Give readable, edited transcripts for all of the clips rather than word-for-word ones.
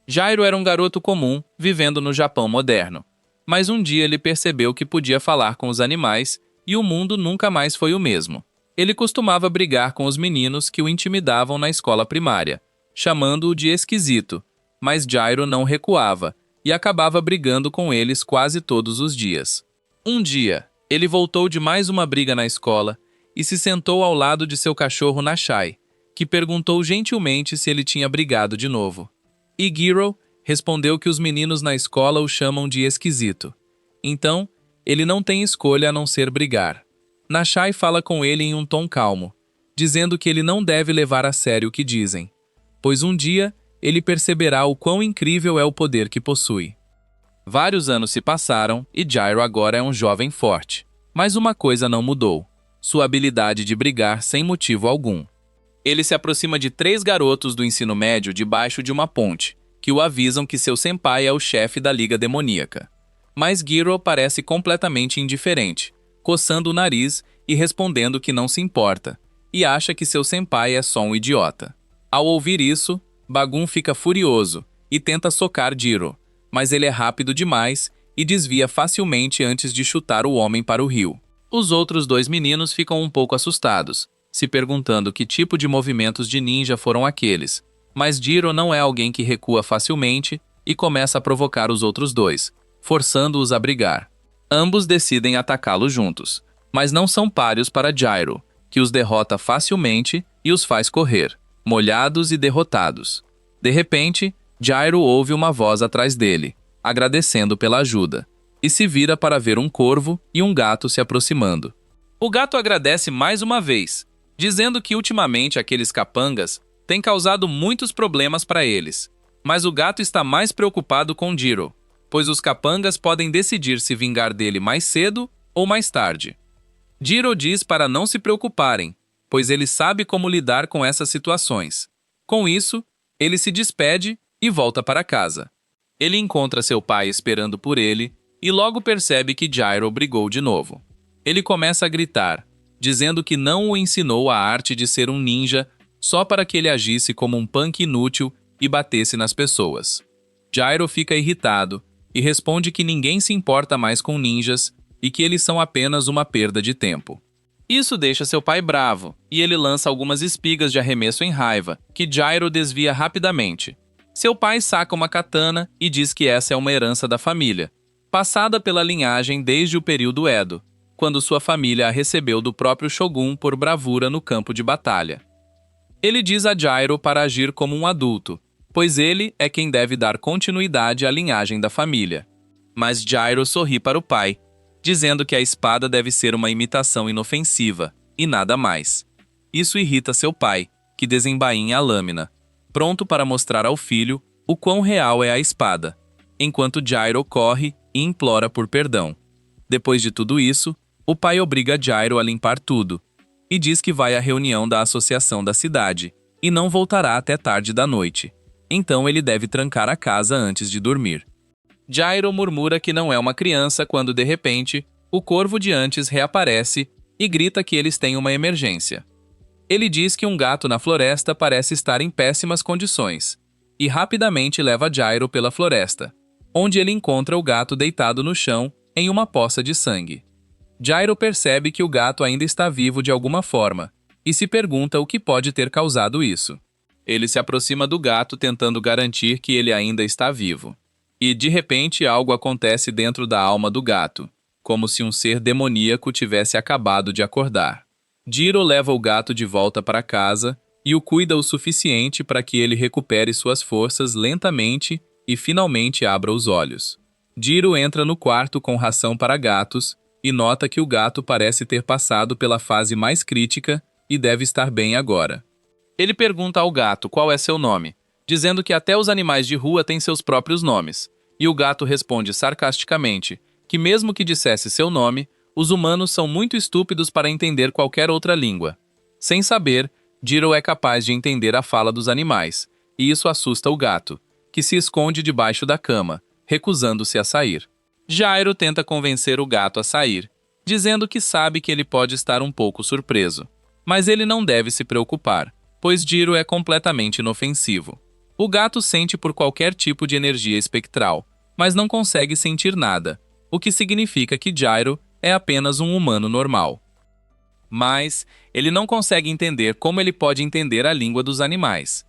Jairo era um garoto comum, vivendo no Japão moderno. Mas um dia ele percebeu que podia falar com os animais e o mundo nunca mais foi o mesmo. Ele costumava brigar com os meninos que o intimidavam na escola primária, chamando-o de esquisito, mas Jairo não recuava e acabava brigando com eles quase todos os dias. Um dia, ele voltou de mais uma briga na escola e se sentou ao lado de seu cachorro Nashai, que perguntou gentilmente se ele tinha brigado de novo. E Giro respondeu que os meninos na escola o chamam de esquisito. Então, ele não tem escolha a não ser brigar. Nashai fala com ele em um tom calmo, dizendo que ele não deve levar a sério o que dizem, pois um dia ele perceberá o quão incrível é o poder que possui. Vários anos se passaram e Jairo agora é um jovem forte. Mas uma coisa não mudou: sua habilidade de brigar sem motivo algum. Ele se aproxima de 3 garotos do ensino médio debaixo de uma ponte, que o avisam que seu senpai é o chefe da Liga Demoníaca. Mas Giro parece completamente indiferente, coçando o nariz e respondendo que não se importa, e acha que seu senpai é só um idiota. Ao ouvir isso, Bagun fica furioso e tenta socar Giro, mas ele é rápido demais e desvia facilmente antes de chutar o homem para o rio. Os outros 2 meninos ficam um pouco assustados, se perguntando que tipo de movimentos de ninja foram aqueles, mas Giro não é alguém que recua facilmente e começa a provocar os outros 2, forçando-os a brigar. Ambos decidem atacá-lo juntos, mas não são páreos para Jairo, que os derrota facilmente e os faz correr, molhados e derrotados. De repente, Jairo ouve uma voz atrás dele, agradecendo pela ajuda, e se vira para ver um corvo e um gato se aproximando. O gato agradece mais uma vez, dizendo que ultimamente aqueles capangas têm causado muitos problemas para eles, mas o gato está mais preocupado com Giro, pois os capangas podem decidir se vingar dele mais cedo ou mais tarde. Giro diz para não se preocuparem, pois ele sabe como lidar com essas situações. Com isso, ele se despede e volta para casa. Ele encontra seu pai esperando por ele e logo percebe que Jairo brigou de novo. Ele começa a gritar, dizendo que não o ensinou a arte de ser um ninja só para que ele agisse como um punk inútil e batesse nas pessoas. Jairo fica irritado e responde que ninguém se importa mais com ninjas e que eles são apenas uma perda de tempo. Isso deixa seu pai bravo, e ele lança algumas espigas de arremesso em raiva, que Jairo desvia rapidamente. Seu pai saca uma katana e diz que essa é uma herança da família, passada pela linhagem desde o período Edo, quando sua família a recebeu do próprio Shogun por bravura no campo de batalha. Ele diz a Jairo para agir como um adulto, pois ele é quem deve dar continuidade à linhagem da família. Mas Jairo sorri para o pai, dizendo que a espada deve ser uma imitação inofensiva, e nada mais. Isso irrita seu pai, que desembainha a lâmina, pronto para mostrar ao filho o quão real é a espada, enquanto Jairo corre e implora por perdão. Depois de tudo isso, o pai obriga Jairo a limpar tudo, e diz que vai à reunião da associação da cidade, e não voltará até tarde da noite. Então ele deve trancar a casa antes de dormir. Jairo murmura que não é uma criança quando, de repente, o corvo de antes reaparece e grita que eles têm uma emergência. Ele diz que um gato na floresta parece estar em péssimas condições, e rapidamente leva Jairo pela floresta, onde ele encontra o gato deitado no chão em uma poça de sangue. Jairo percebe que o gato ainda está vivo de alguma forma, e se pergunta o que pode ter causado isso. Ele se aproxima do gato tentando garantir que ele ainda está vivo. E, de repente, algo acontece dentro da alma do gato, como se um ser demoníaco tivesse acabado de acordar. Jiro leva o gato de volta para casa e o cuida o suficiente para que ele recupere suas forças lentamente e finalmente abra os olhos. Jiro entra no quarto com ração para gatos e nota que o gato parece ter passado pela fase mais crítica e deve estar bem agora. Ele pergunta ao gato qual é seu nome, dizendo que até os animais de rua têm seus próprios nomes, e o gato responde sarcasticamente que mesmo que dissesse seu nome, os humanos são muito estúpidos para entender qualquer outra língua. Sem saber, Jiro é capaz de entender a fala dos animais, e isso assusta o gato, que se esconde debaixo da cama, recusando-se a sair. Jairo tenta convencer o gato a sair, dizendo que sabe que ele pode estar um pouco surpreso. Mas ele não deve se preocupar, pois Jiro é completamente inofensivo. O gato sente por qualquer tipo de energia espectral, mas não consegue sentir nada, o que significa que Gyro é apenas um humano normal. Mas ele não consegue entender como ele pode entender a língua dos animais.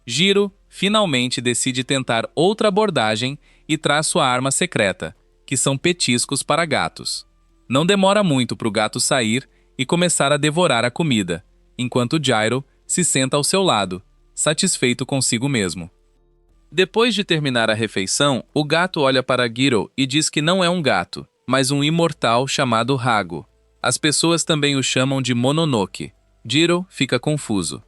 Jiro finalmente decide tentar outra abordagem e traz sua arma secreta, que são petiscos para gatos. Não demora muito para o gato sair e começar a devorar a comida, enquanto Gyro se senta ao seu lado, satisfeito consigo mesmo. Depois de terminar a refeição, o gato olha para Giro e diz que não é um gato, mas um imortal chamado Hago. As pessoas também o chamam de Mononoke. Jiro fica confuso.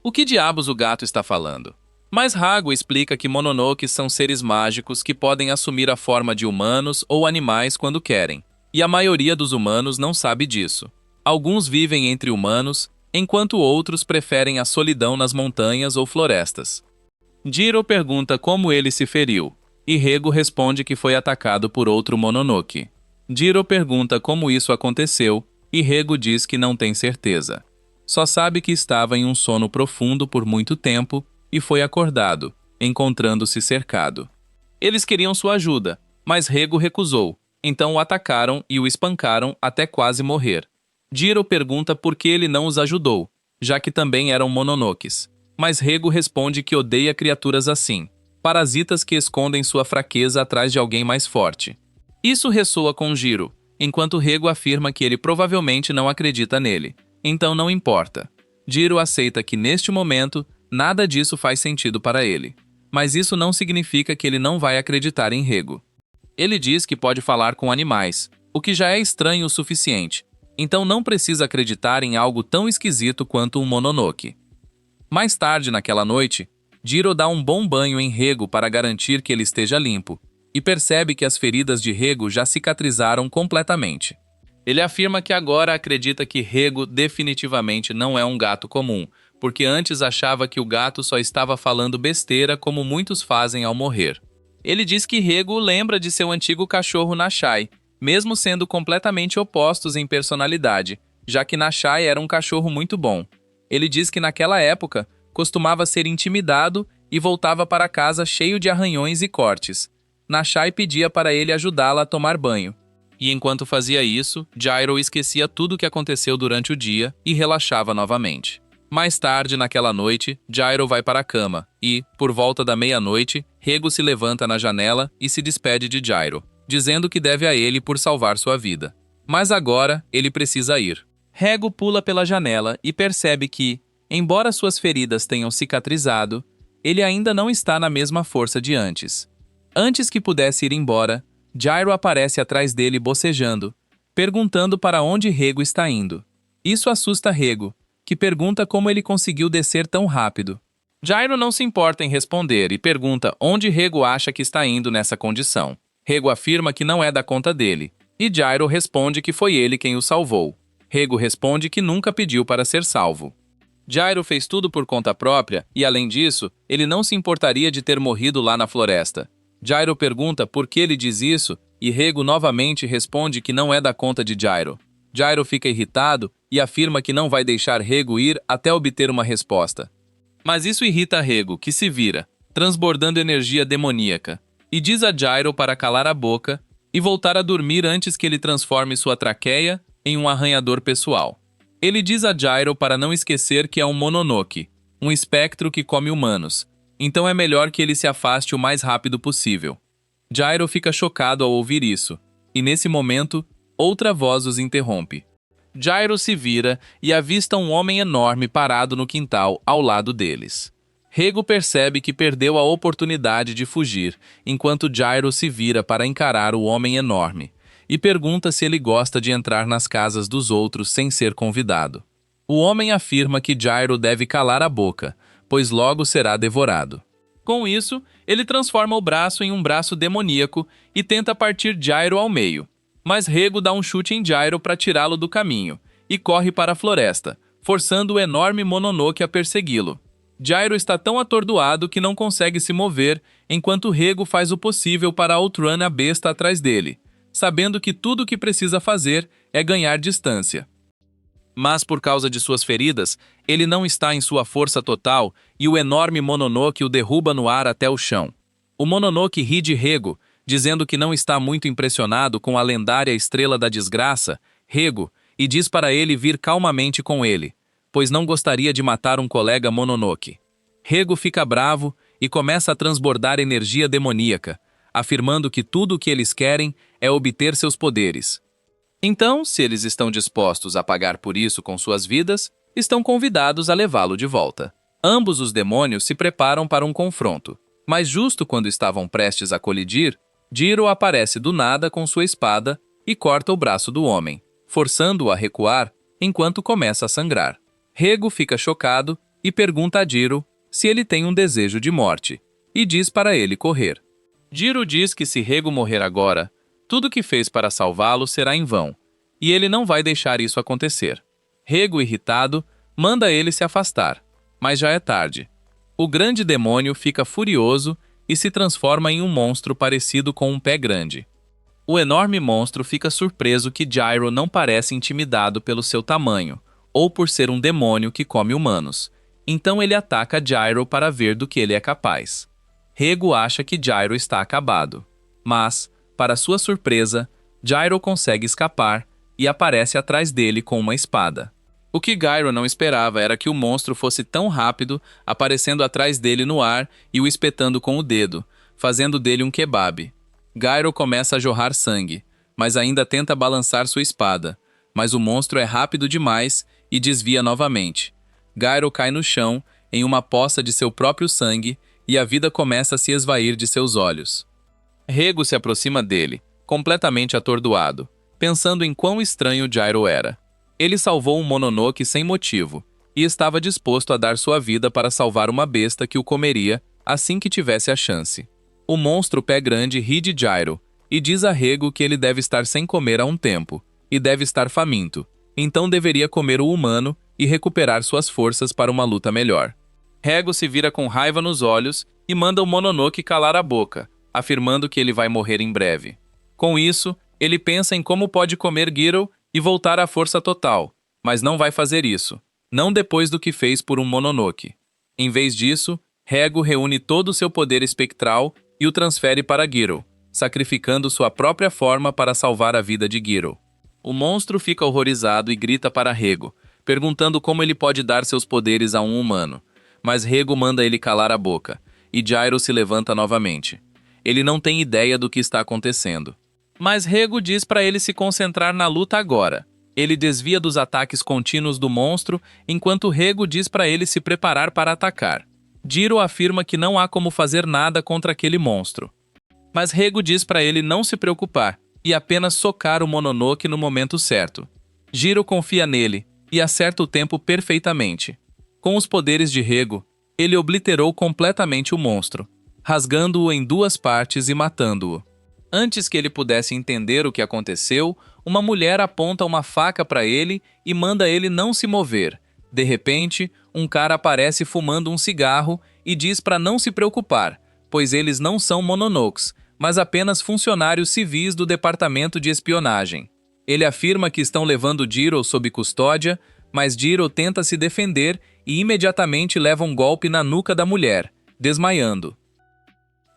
O que diabos o gato está falando? Mas Hago explica que Mononoke são seres mágicos que podem assumir a forma de humanos ou animais quando querem. E a maioria dos humanos não sabe disso. Alguns vivem entre humanos, enquanto outros preferem a solidão nas montanhas ou florestas. Jiro pergunta como ele se feriu, e Rego responde que foi atacado por outro Mononoke. Jiro pergunta como isso aconteceu, e Rego diz que não tem certeza. Só sabe que estava em um sono profundo por muito tempo e foi acordado, encontrando-se cercado. Eles queriam sua ajuda, mas Rego recusou, então o atacaram e o espancaram até quase morrer. Jiro pergunta por que ele não os ajudou, já que também eram Mononokes. Mas Rego responde que odeia criaturas assim, parasitas que escondem sua fraqueza atrás de alguém mais forte. Isso ressoa com Jiro, enquanto Rego afirma que ele provavelmente não acredita nele, então não importa. Jiro aceita que neste momento nada disso faz sentido para ele, mas isso não significa que ele não vai acreditar em Rego. Ele diz que pode falar com animais, o que já é estranho o suficiente, então não precisa acreditar em algo tão esquisito quanto um Mononoke. Mais tarde naquela noite, Jiro dá um bom banho em Rego para garantir que ele esteja limpo, e percebe que as feridas de Rego já cicatrizaram completamente. Ele afirma que agora acredita que Rego definitivamente não é um gato comum, porque antes achava que o gato só estava falando besteira como muitos fazem ao morrer. Ele diz que Rego lembra de seu antigo cachorro Nashai, mesmo sendo completamente opostos em personalidade, já que Nashai era um cachorro muito bom. Ele diz que naquela época costumava ser intimidado e voltava para casa cheio de arranhões e cortes. Nashai pedia para ele ajudá-la a tomar banho. E enquanto fazia isso, Gyro esquecia tudo o que aconteceu durante o dia e relaxava novamente. Mais tarde, naquela noite, Gyro vai para a cama e, por volta da meia-noite, Rego se levanta na janela e se despede de Gyro, dizendo que deve a ele por salvar sua vida. Mas agora, ele precisa ir. Rego pula pela janela e percebe que, embora suas feridas tenham cicatrizado, ele ainda não está na mesma força de antes. Antes que pudesse ir embora, Gyro aparece atrás dele bocejando, perguntando para onde Rego está indo. Isso assusta Rego, que pergunta como ele conseguiu descer tão rápido. Gyro não se importa em responder e pergunta onde Rego acha que está indo nessa condição. Rego afirma que não é da conta dele, e Gyro responde que foi ele quem o salvou. Rego responde que nunca pediu para ser salvo. Gyro fez tudo por conta própria e, além disso, ele não se importaria de ter morrido lá na floresta. Gyro pergunta por que ele diz isso e Rego novamente responde que não é da conta de Gyro. Gyro fica irritado e afirma que não vai deixar Rego ir até obter uma resposta. Mas isso irrita Rego, que se vira, transbordando energia demoníaca, e diz a Gyro para calar a boca e voltar a dormir antes que ele transforme sua traqueia em um arranhador pessoal. Ele diz a Gyro para não esquecer que é um Mononoke, um espectro que come humanos, então é melhor que ele se afaste o mais rápido possível. Gyro fica chocado ao ouvir isso, e nesse momento, outra voz os interrompe. Gyro se vira e avista um homem enorme parado no quintal ao lado deles. Rego percebe que perdeu a oportunidade de fugir, enquanto Gyro se vira para encarar o homem enorme, e pergunta se ele gosta de entrar nas casas dos outros sem ser convidado. O homem afirma que Gyro deve calar a boca, pois logo será devorado. Com isso, ele transforma o braço em um braço demoníaco e tenta partir Gyro ao meio. Mas Rego dá um chute em Gyro para tirá-lo do caminho, e corre para a floresta, forçando o enorme Mononoke a persegui-lo. Gyro está tão atordoado que não consegue se mover, enquanto Rego faz o possível para outrun a besta atrás dele, sabendo que tudo o que precisa fazer é ganhar distância. Mas por causa de suas feridas, ele não está em sua força total e o enorme Mononoke o derruba no ar até o chão. O Mononoke ri de Rego, dizendo que não está muito impressionado com a lendária estrela da desgraça, Rego, e diz para ele vir calmamente com ele, pois não gostaria de matar um colega Mononoke. Rego fica bravo e começa a transbordar energia demoníaca, afirmando que tudo o que eles querem é obter seus poderes. Então, se eles estão dispostos a pagar por isso com suas vidas, estão convidados a levá-lo de volta. Ambos os demônios se preparam para um confronto, mas justo quando estavam prestes a colidir, Jiro aparece do nada com sua espada e corta o braço do homem, forçando-o a recuar enquanto começa a sangrar. Rego fica chocado e pergunta a Jiro se ele tem um desejo de morte, e diz para ele correr. Jiro diz que se Rego morrer agora, tudo que fez para salvá-lo será em vão, e ele não vai deixar isso acontecer. Rego, irritado, manda ele se afastar, mas já é tarde. O grande demônio fica furioso e se transforma em um monstro parecido com um pé grande. O enorme monstro fica surpreso que Jiro não parece intimidado pelo seu tamanho, ou por ser um demônio que come humanos. Então ele ataca Jiro para ver do que ele é capaz. Rego acha que Jiro está acabado, mas, para sua surpresa, Jiro consegue escapar e aparece atrás dele com uma espada. O que Gyro não esperava era que o monstro fosse tão rápido, aparecendo atrás dele no ar e o espetando com o dedo, fazendo dele um kebab. Gyro começa a jorrar sangue, mas ainda tenta balançar sua espada, mas o monstro é rápido demais e desvia novamente. Gyro cai no chão, em uma poça de seu próprio sangue, e a vida começa a se esvair de seus olhos. Rego se aproxima dele, completamente atordoado, pensando em quão estranho Gyro era. Ele salvou um Mononoke sem motivo, e estava disposto a dar sua vida para salvar uma besta que o comeria assim que tivesse a chance. O monstro pé grande ri de Gyro, e diz a Rego que ele deve estar sem comer há um tempo, e deve estar faminto, então deveria comer o humano e recuperar suas forças para uma luta melhor. Rego se vira com raiva nos olhos e manda o Mononoke calar a boca, afirmando que ele vai morrer em breve. Com isso, ele pensa em como pode comer Gyro e voltar à força total, mas não vai fazer isso, não depois do que fez por um Mononoke. Em vez disso, Rego reúne todo o seu poder espectral e o transfere para Gyro, sacrificando sua própria forma para salvar a vida de Gyro. O monstro fica horrorizado e grita para Rego, perguntando como ele pode dar seus poderes a um humano, mas Rego manda ele calar a boca, e Gyro se levanta novamente. Ele não tem ideia do que está acontecendo. Mas Rego diz para ele se concentrar na luta agora. Ele desvia dos ataques contínuos do monstro, enquanto Rego diz para ele se preparar para atacar. Jiro afirma que não há como fazer nada contra aquele monstro. Mas Rego diz para ele não se preocupar e apenas socar o Mononoke no momento certo. Jiro confia nele e acerta o tempo perfeitamente. Com os poderes de Rego, ele obliterou completamente o monstro, rasgando-o em duas partes e matando-o. Antes que ele pudesse entender o que aconteceu, uma mulher aponta uma faca para ele e manda ele não se mover. De repente, um cara aparece fumando um cigarro e diz para não se preocupar, pois eles não são Mononokes, mas apenas funcionários civis do departamento de espionagem. Ele afirma que estão levando Jiro sob custódia, mas Jiro tenta se defender e imediatamente leva um golpe na nuca da mulher, desmaiando.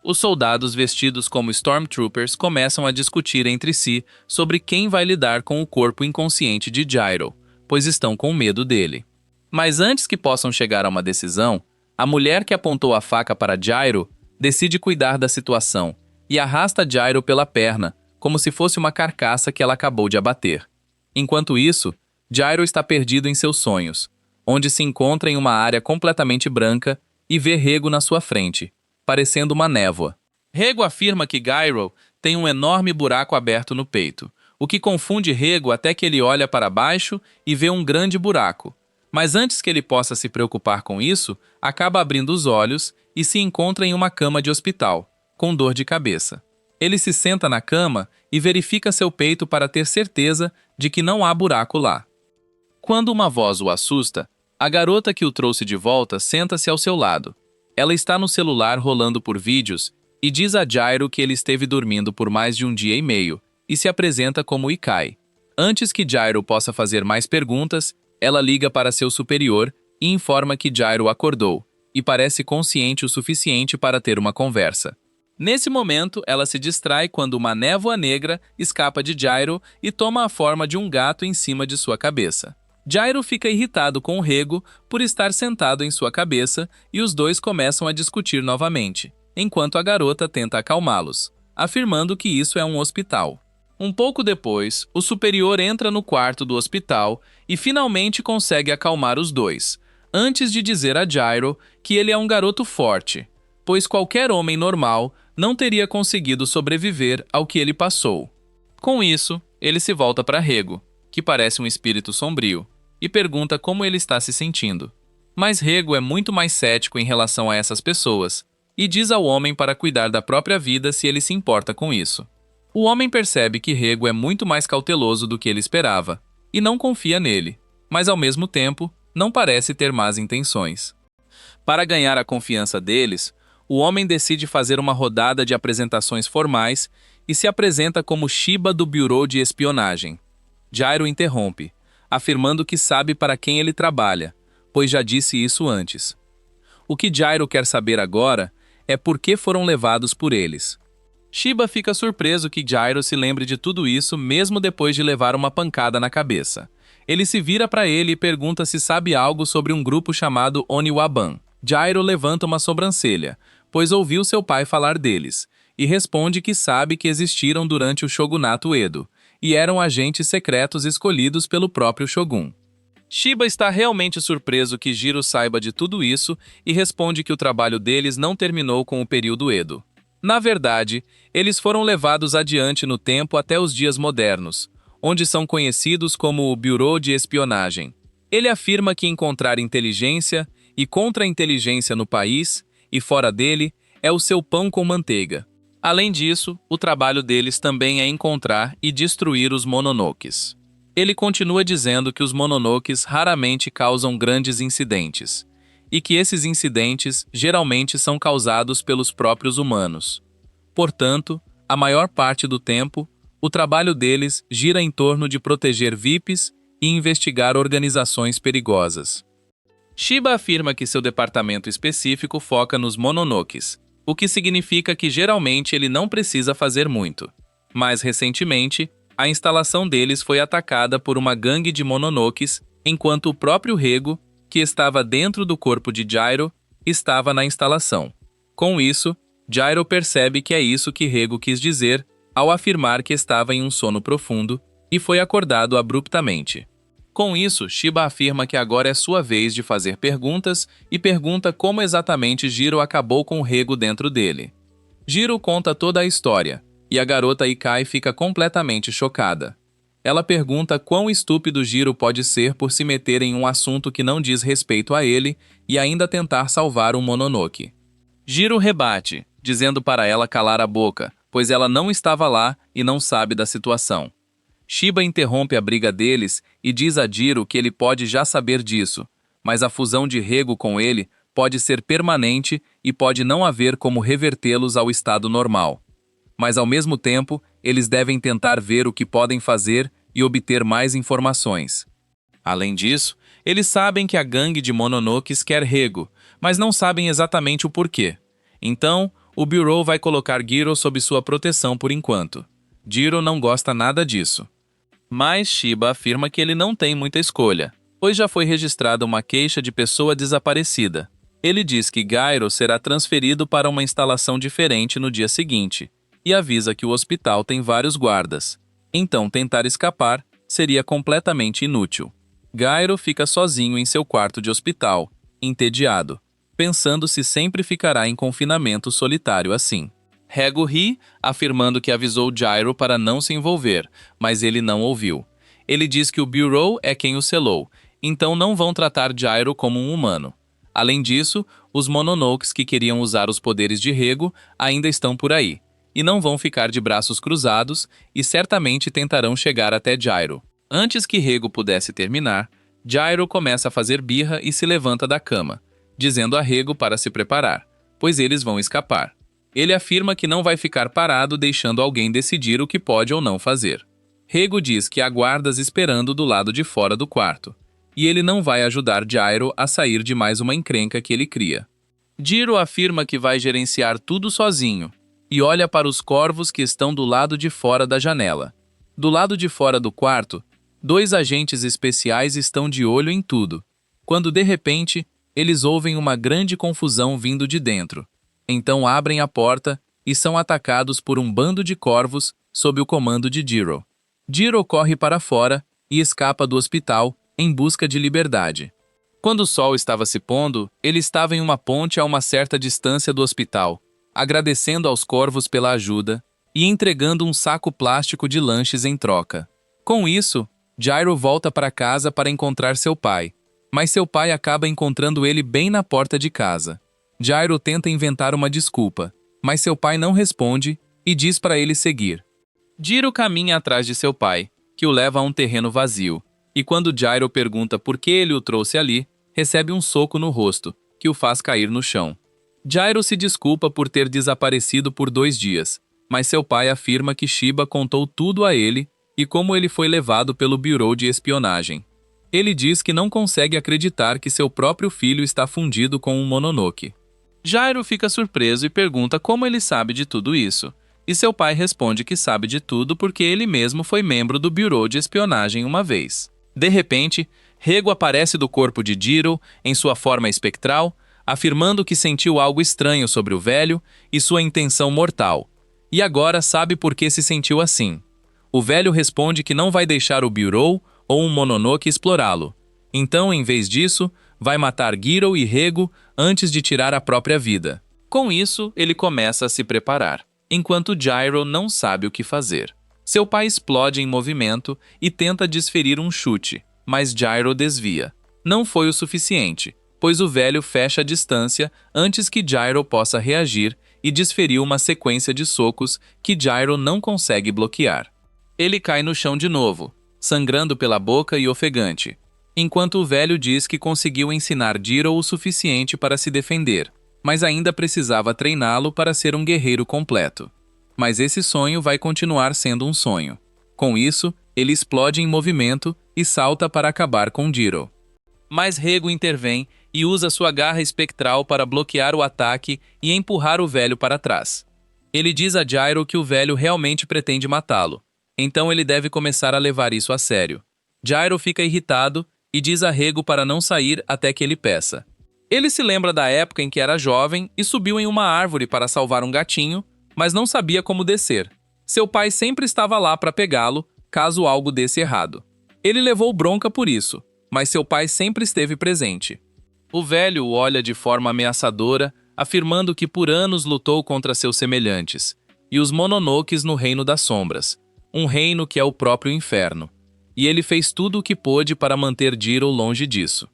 Os soldados vestidos como Stormtroopers começam a discutir entre si sobre quem vai lidar com o corpo inconsciente de Gyro, pois estão com medo dele. Mas antes que possam chegar a uma decisão, a mulher que apontou a faca para Gyro decide cuidar da situação e arrasta Gyro pela perna, como se fosse uma carcaça que ela acabou de abater. Enquanto isso, Gyro está perdido em seus sonhos, onde se encontra em uma área completamente branca e vê Rego na sua frente, parecendo uma névoa. Rego afirma que Gyro tem um enorme buraco aberto no peito, o que confunde Rego até que ele olha para baixo e vê um grande buraco. Mas antes que ele possa se preocupar com isso, acaba abrindo os olhos e se encontra em uma cama de hospital, com dor de cabeça. Ele se senta na cama e verifica seu peito para ter certeza de que não há buraco lá. Quando uma voz o assusta, a garota que o trouxe de volta senta-se ao seu lado. Ela está no celular rolando por vídeos e diz a Gyro que ele esteve dormindo por mais de um dia e meio e se apresenta como Ikai. Antes que Gyro possa fazer mais perguntas, Ela liga para seu superior e informa que Gyro acordou e parece consciente o suficiente para ter uma conversa. Nesse momento, ela se distrai quando uma névoa negra escapa de Gyro e toma a forma de um gato em cima de sua cabeça. Gyro fica irritado com o Rego por estar sentado em sua cabeça e os dois começam a discutir novamente, enquanto a garota tenta acalmá-los, afirmando que isso é um hospital. Um pouco depois, o superior entra no quarto do hospital e finalmente consegue acalmar os dois, antes de dizer a Gyro que ele é um garoto forte, pois qualquer homem normal não teria conseguido sobreviver ao que ele passou. Com isso, ele se volta para Rego, que parece um espírito sombrio, e pergunta como ele está se sentindo. Mas Rego é muito mais cético em relação a essas pessoas, e diz ao homem para cuidar da própria vida se ele se importa com isso. O homem percebe que Rego é muito mais cauteloso do que ele esperava, e não confia nele, mas ao mesmo tempo, não parece ter más intenções. Para ganhar a confiança deles, o homem decide fazer uma rodada de apresentações formais e se apresenta como Shiba do Bureau de Espionagem. Gyro interrompe, afirmando que sabe para quem ele trabalha, pois já disse isso antes. O que Gyro quer saber agora é por que foram levados por eles. Shiba fica surpreso que Gyro se lembre de tudo isso mesmo depois de levar uma pancada na cabeça. Ele se vira para ele e pergunta se sabe algo sobre um grupo chamado Oniwaban. Gyro levanta uma sobrancelha, pois ouviu seu pai falar deles, e responde que sabe que existiram durante o shogunato Edo, e eram agentes secretos escolhidos pelo próprio Shogun. Shiba está realmente surpreso que Jiro saiba de tudo isso e responde que o trabalho deles não terminou com o período Edo. Na verdade, eles foram levados adiante no tempo até os dias modernos, onde são conhecidos como o Bureau de Espionagem. Ele afirma que encontrar inteligência e contra-inteligência no país e fora dele é o seu pão com manteiga. Além disso, o trabalho deles também é encontrar e destruir os Mononokes. Ele continua dizendo que os Mononokes raramente causam grandes incidentes, e que esses incidentes geralmente são causados pelos próprios humanos. Portanto, a maior parte do tempo, o trabalho deles gira em torno de proteger VIPs e investigar organizações perigosas. Shiba afirma que seu departamento específico foca nos Mononokes, o que significa que geralmente ele não precisa fazer muito. Mais recentemente, a instalação deles foi atacada por uma gangue de Mononokes, enquanto o próprio Rego, que estava dentro do corpo de Gyro, estava na instalação. Com isso, Gyro percebe que é isso que Rego quis dizer ao afirmar que estava em um sono profundo e foi acordado abruptamente. Com isso, Shiba afirma que agora é sua vez de fazer perguntas e pergunta como exatamente Jiro acabou com o Rego dentro dele. Jiro conta toda a história, e a garota Ikai fica completamente chocada. Ela pergunta quão estúpido Jiro pode ser por se meter em um assunto que não diz respeito a ele e ainda tentar salvar um Mononoke. Jiro rebate, dizendo para ela calar a boca, pois ela não estava lá e não sabe da situação. Shiba interrompe a briga deles e diz a Jiro que ele pode já saber disso, mas a fusão de Rego com ele pode ser permanente e pode não haver como revertê-los ao estado normal. Mas ao mesmo tempo, eles devem tentar ver o que podem fazer e obter mais informações. Além disso, eles sabem que a gangue de Mononokes quer Rego, mas não sabem exatamente o porquê. Então, o Bureau vai colocar Jiro sob sua proteção por enquanto. Jiro não gosta nada disso. Mas Shiba afirma que ele não tem muita escolha, pois já foi registrada uma queixa de pessoa desaparecida. Ele diz que Gyro será transferido para uma instalação diferente no dia seguinte, e avisa que o hospital tem vários guardas. Então tentar escapar seria completamente inútil. Gyro fica sozinho em seu quarto de hospital, entediado, pensando se sempre ficará em confinamento solitário assim. Rego ri, afirmando que avisou Gyro para não se envolver, mas ele não ouviu. Ele diz que o Bureau é quem o selou, então não vão tratar Gyro como um humano. Além disso, os Mononokes que queriam usar os poderes de Rego ainda estão por aí, e não vão ficar de braços cruzados e certamente tentarão chegar até Gyro. Antes que Rego pudesse terminar, Gyro começa a fazer birra e se levanta da cama, dizendo a Rego para se preparar, pois eles vão escapar. Ele afirma que não vai ficar parado deixando alguém decidir o que pode ou não fazer. Rego diz que há guardas esperando do lado de fora do quarto. e ele não vai ajudar Gyro a sair de mais uma encrenca que ele cria. Jiro afirma que vai gerenciar tudo sozinho e olha para os corvos que estão do lado de fora da janela. Do lado de fora do quarto, 2 agentes especiais estão de olho em tudo, quando de repente eles ouvem uma grande confusão vindo de dentro. Então abrem a porta e são atacados por um bando de corvos sob o comando de Jiro. Jiro corre para fora e escapa do hospital em busca de liberdade. Quando o sol estava se pondo, ele estava em uma ponte a uma certa distância do hospital, agradecendo aos corvos pela ajuda e entregando um saco plástico de lanches em troca. Com isso, Gyro volta para casa para encontrar seu pai, mas seu pai acaba encontrando ele bem na porta de casa. Gyro tenta inventar uma desculpa, mas seu pai não responde e diz para ele seguir. Jiro caminha atrás de seu pai, que o leva a um terreno vazio, e quando Gyro pergunta por que ele o trouxe ali, recebe um soco no rosto, que o faz cair no chão. Gyro se desculpa por ter desaparecido por 2 dias, mas seu pai afirma que Shiba contou tudo a ele e como ele foi levado pelo Bureau de Espionagem. Ele diz que não consegue acreditar que seu próprio filho está fundido com um Mononoke. Gyro fica surpreso e pergunta como ele sabe de tudo isso, e seu pai responde que sabe de tudo porque ele mesmo foi membro do Bureau de Espionagem uma vez. De repente, Rego aparece do corpo de Jiro em sua forma espectral, afirmando que sentiu algo estranho sobre o velho e sua intenção mortal, e agora sabe por que se sentiu assim. O velho responde que não vai deixar o Bureau ou um Mononoke explorá-lo. Então, em vez disso, vai matar Giro e Rego antes de tirar a própria vida. Com isso, ele começa a se preparar, enquanto Gyro não sabe o que fazer. Seu pai explode em movimento e tenta desferir um chute, mas Gyro desvia. Não foi o suficiente, pois o velho fecha a distância antes que Gyro possa reagir e desferiu uma sequência de socos que Gyro não consegue bloquear. Ele cai no chão de novo, sangrando pela boca e ofegante, enquanto o velho diz que conseguiu ensinar Jiro o suficiente para se defender, mas ainda precisava treiná-lo para ser um guerreiro completo. Mas esse sonho vai continuar sendo um sonho. Com isso, ele explode em movimento e salta para acabar com Jiro. Mas Rego intervém e usa sua garra espectral para bloquear o ataque e empurrar o velho para trás. Ele diz a Gyro que o velho realmente pretende matá-lo, então ele deve começar a levar isso a sério. Gyro fica irritado e diz a Rego para não sair até que ele peça. Ele se lembra da época em que era jovem e subiu em uma árvore para salvar um gatinho, mas não sabia como descer. Seu pai sempre estava lá para pegá-lo, caso algo desse errado. Ele levou bronca por isso, mas seu pai sempre esteve presente. O velho o olha de forma ameaçadora, afirmando que por anos lutou contra seus semelhantes, e os Mononokes no Reino das Sombras, um reino que é o próprio inferno. E ele fez tudo o que pôde para manter Jiro longe disso.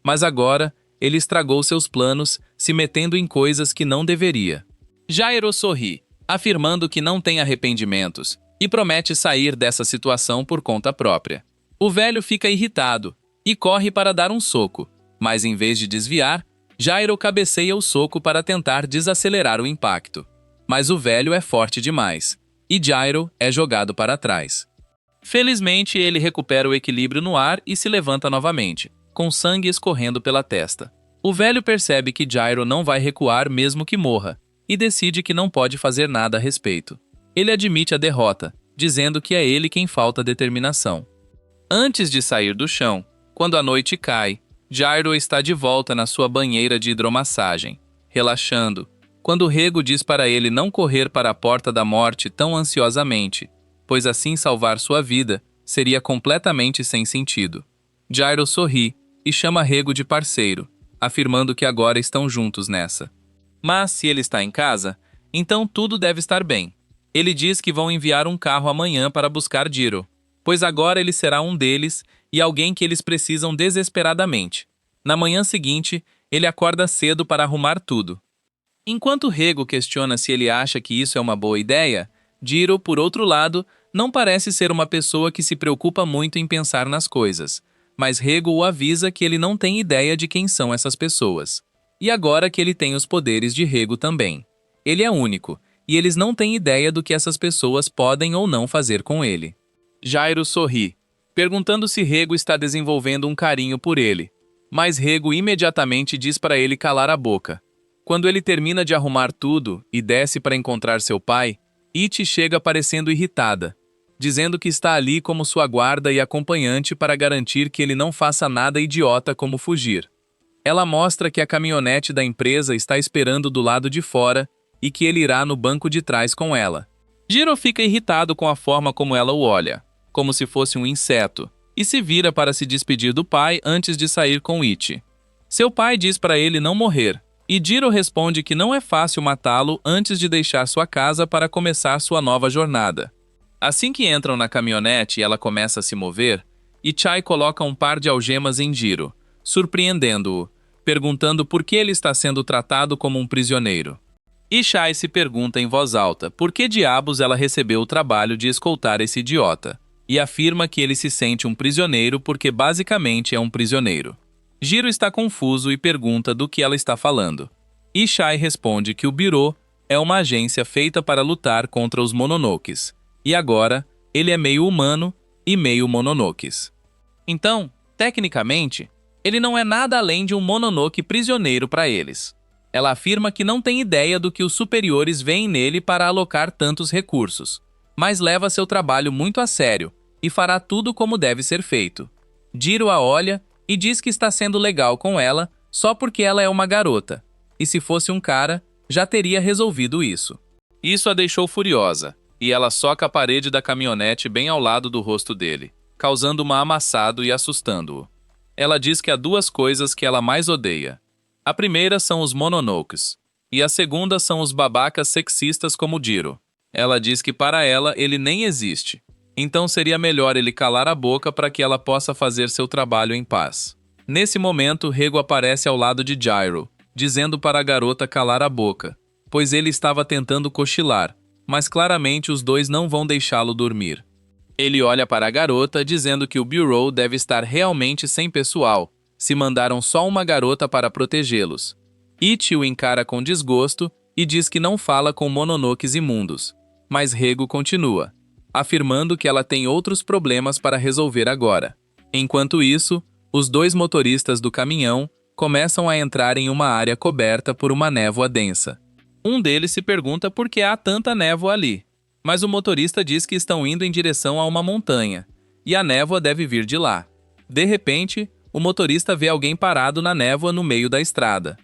Mas agora, ele estragou seus planos, se metendo em coisas que não deveria. Gyro sorri, afirmando que não tem arrependimentos, e promete sair dessa situação por conta própria. O velho fica irritado e corre para dar um soco, mas em vez de desviar, Gyro cabeceia o soco para tentar desacelerar o impacto. Mas o velho é forte demais, e Gyro é jogado para trás. Felizmente, ele recupera o equilíbrio no ar e se levanta novamente, com sangue escorrendo pela testa. O velho percebe que Gyro não vai recuar mesmo que morra, e decide que não pode fazer nada a respeito. Ele admite a derrota, dizendo que é ele quem falta determinação. Antes de sair do chão, quando a noite cai, Gyro está de volta na sua banheira de hidromassagem, relaxando, quando Rego diz para ele não correr para a porta da morte tão ansiosamente, pois assim salvar sua vida seria completamente sem sentido. Gyro sorri e chama Rego de parceiro, afirmando que agora estão juntos nessa. Mas se ele está em casa, então tudo deve estar bem. Ele diz que vão enviar um carro amanhã para buscar Jiro, pois agora ele será um deles e alguém que eles precisam desesperadamente. Na manhã seguinte, ele acorda cedo para arrumar tudo. Enquanto Rego questiona se ele acha que isso é uma boa ideia, Jiro, por outro lado, não parece ser uma pessoa que se preocupa muito em pensar nas coisas, mas Rego o avisa que ele não tem ideia de quem são essas pessoas. E agora que ele tem os poderes de Rego também. Ele é único, e eles não têm ideia do que essas pessoas podem ou não fazer com ele. Gyro sorri, perguntando se Rego está desenvolvendo um carinho por ele. Mas Rego imediatamente diz para ele calar a boca. Quando ele termina de arrumar tudo e desce para encontrar seu pai, Ichi chega parecendo irritada, dizendo que está ali como sua guarda e acompanhante para garantir que ele não faça nada idiota como fugir. Ela mostra que a caminhonete da empresa está esperando do lado de fora e que ele irá no banco de trás com ela. Jiro fica irritado com a forma como ela o olha, como se fosse um inseto, e se vira para se despedir do pai antes de sair com Ichi. Seu pai diz para ele não morrer, e Jiro responde que não é fácil matá-lo antes de deixar sua casa para começar sua nova jornada. Assim que entram na caminhonete e ela começa a se mover, Ichai coloca um par de algemas em Jiro, surpreendendo-o, perguntando por que ele está sendo tratado como um prisioneiro. Ichai se pergunta em voz alta por que diabos ela recebeu o trabalho de escoltar esse idiota, e afirma que ele se sente um prisioneiro porque basicamente é um prisioneiro. Jiro está confuso e pergunta do que ela está falando. Ichai responde que o Bureau é uma agência feita para lutar contra os Mononokes, e agora ele é meio humano e meio Mononokes. Então, tecnicamente, ele não é nada além de um Mononoke prisioneiro para eles. Ela afirma que não tem ideia do que os superiores veem nele para alocar tantos recursos, mas leva seu trabalho muito a sério e fará tudo como deve ser feito. Jiro a olha e diz que está sendo legal com ela só porque ela é uma garota, e se fosse um cara, já teria resolvido isso. Isso a deixou furiosa, e ela soca a parede da caminhonete bem ao lado do rosto dele, causando uma amassado e assustando-o. Ela diz que há duas coisas que ela mais odeia. A primeira são os Mononokes, e a segunda são os babacas sexistas como Jiro. Ela diz que para ela ele nem existe, então seria melhor ele calar a boca para que ela possa fazer seu trabalho em paz. Nesse momento, Rego aparece ao lado de Jiro, dizendo para a garota calar a boca, pois ele estava tentando cochilar, mas claramente os dois não vão deixá-lo dormir. Ele olha para a garota, dizendo que o Bureau deve estar realmente sem pessoal, se mandaram só uma garota para protegê-los. Ichi o encara com desgosto e diz que não fala com Mononokes imundos, mas Rego continua, afirmando que ela tem outros problemas para resolver agora. Enquanto isso, os dois motoristas do caminhão começam a entrar em uma área coberta por uma névoa densa. Um deles se pergunta por que há tanta névoa ali, mas o motorista diz que estão indo em direção a uma montanha, e a névoa deve vir de lá. De repente, o motorista vê alguém parado na névoa no meio da estrada.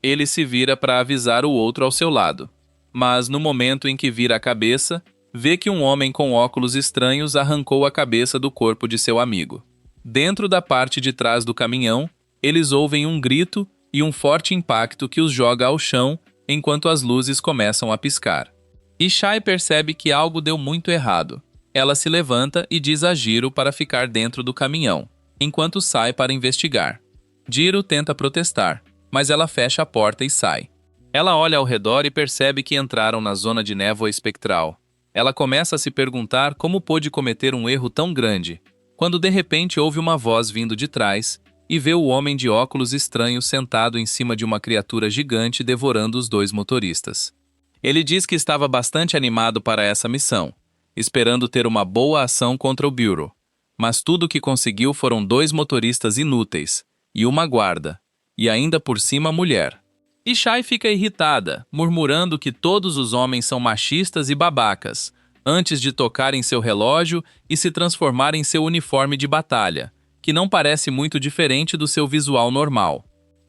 Ele se vira para avisar o outro ao seu lado, mas no momento em que vira a cabeça, vê que um homem com óculos estranhos arrancou a cabeça do corpo de seu amigo. Dentro da parte de trás do caminhão, eles ouvem um grito e um forte impacto que os joga ao chão enquanto as luzes começam a piscar. Ichai percebe que algo deu muito errado. Ela se levanta e diz a Jiro para ficar dentro do caminhão, enquanto sai para investigar. Jiro tenta protestar, mas ela fecha a porta e sai. Ela olha ao redor e percebe que entraram na zona de névoa espectral. Ela começa a se perguntar como pôde cometer um erro tão grande, quando de repente ouve uma voz vindo de trás e vê o homem de óculos estranhos sentado em cima de uma criatura gigante devorando os dois motoristas. Ele diz que estava bastante animado para essa missão, esperando ter uma boa ação contra o Bureau, mas tudo o que conseguiu foram dois motoristas inúteis e uma guarda, e ainda por cima mulher. Ichai fica irritada, murmurando que todos os homens são machistas e babacas, antes de tocar em seu relógio e se transformar em seu uniforme de batalha, que não parece muito diferente do seu visual normal.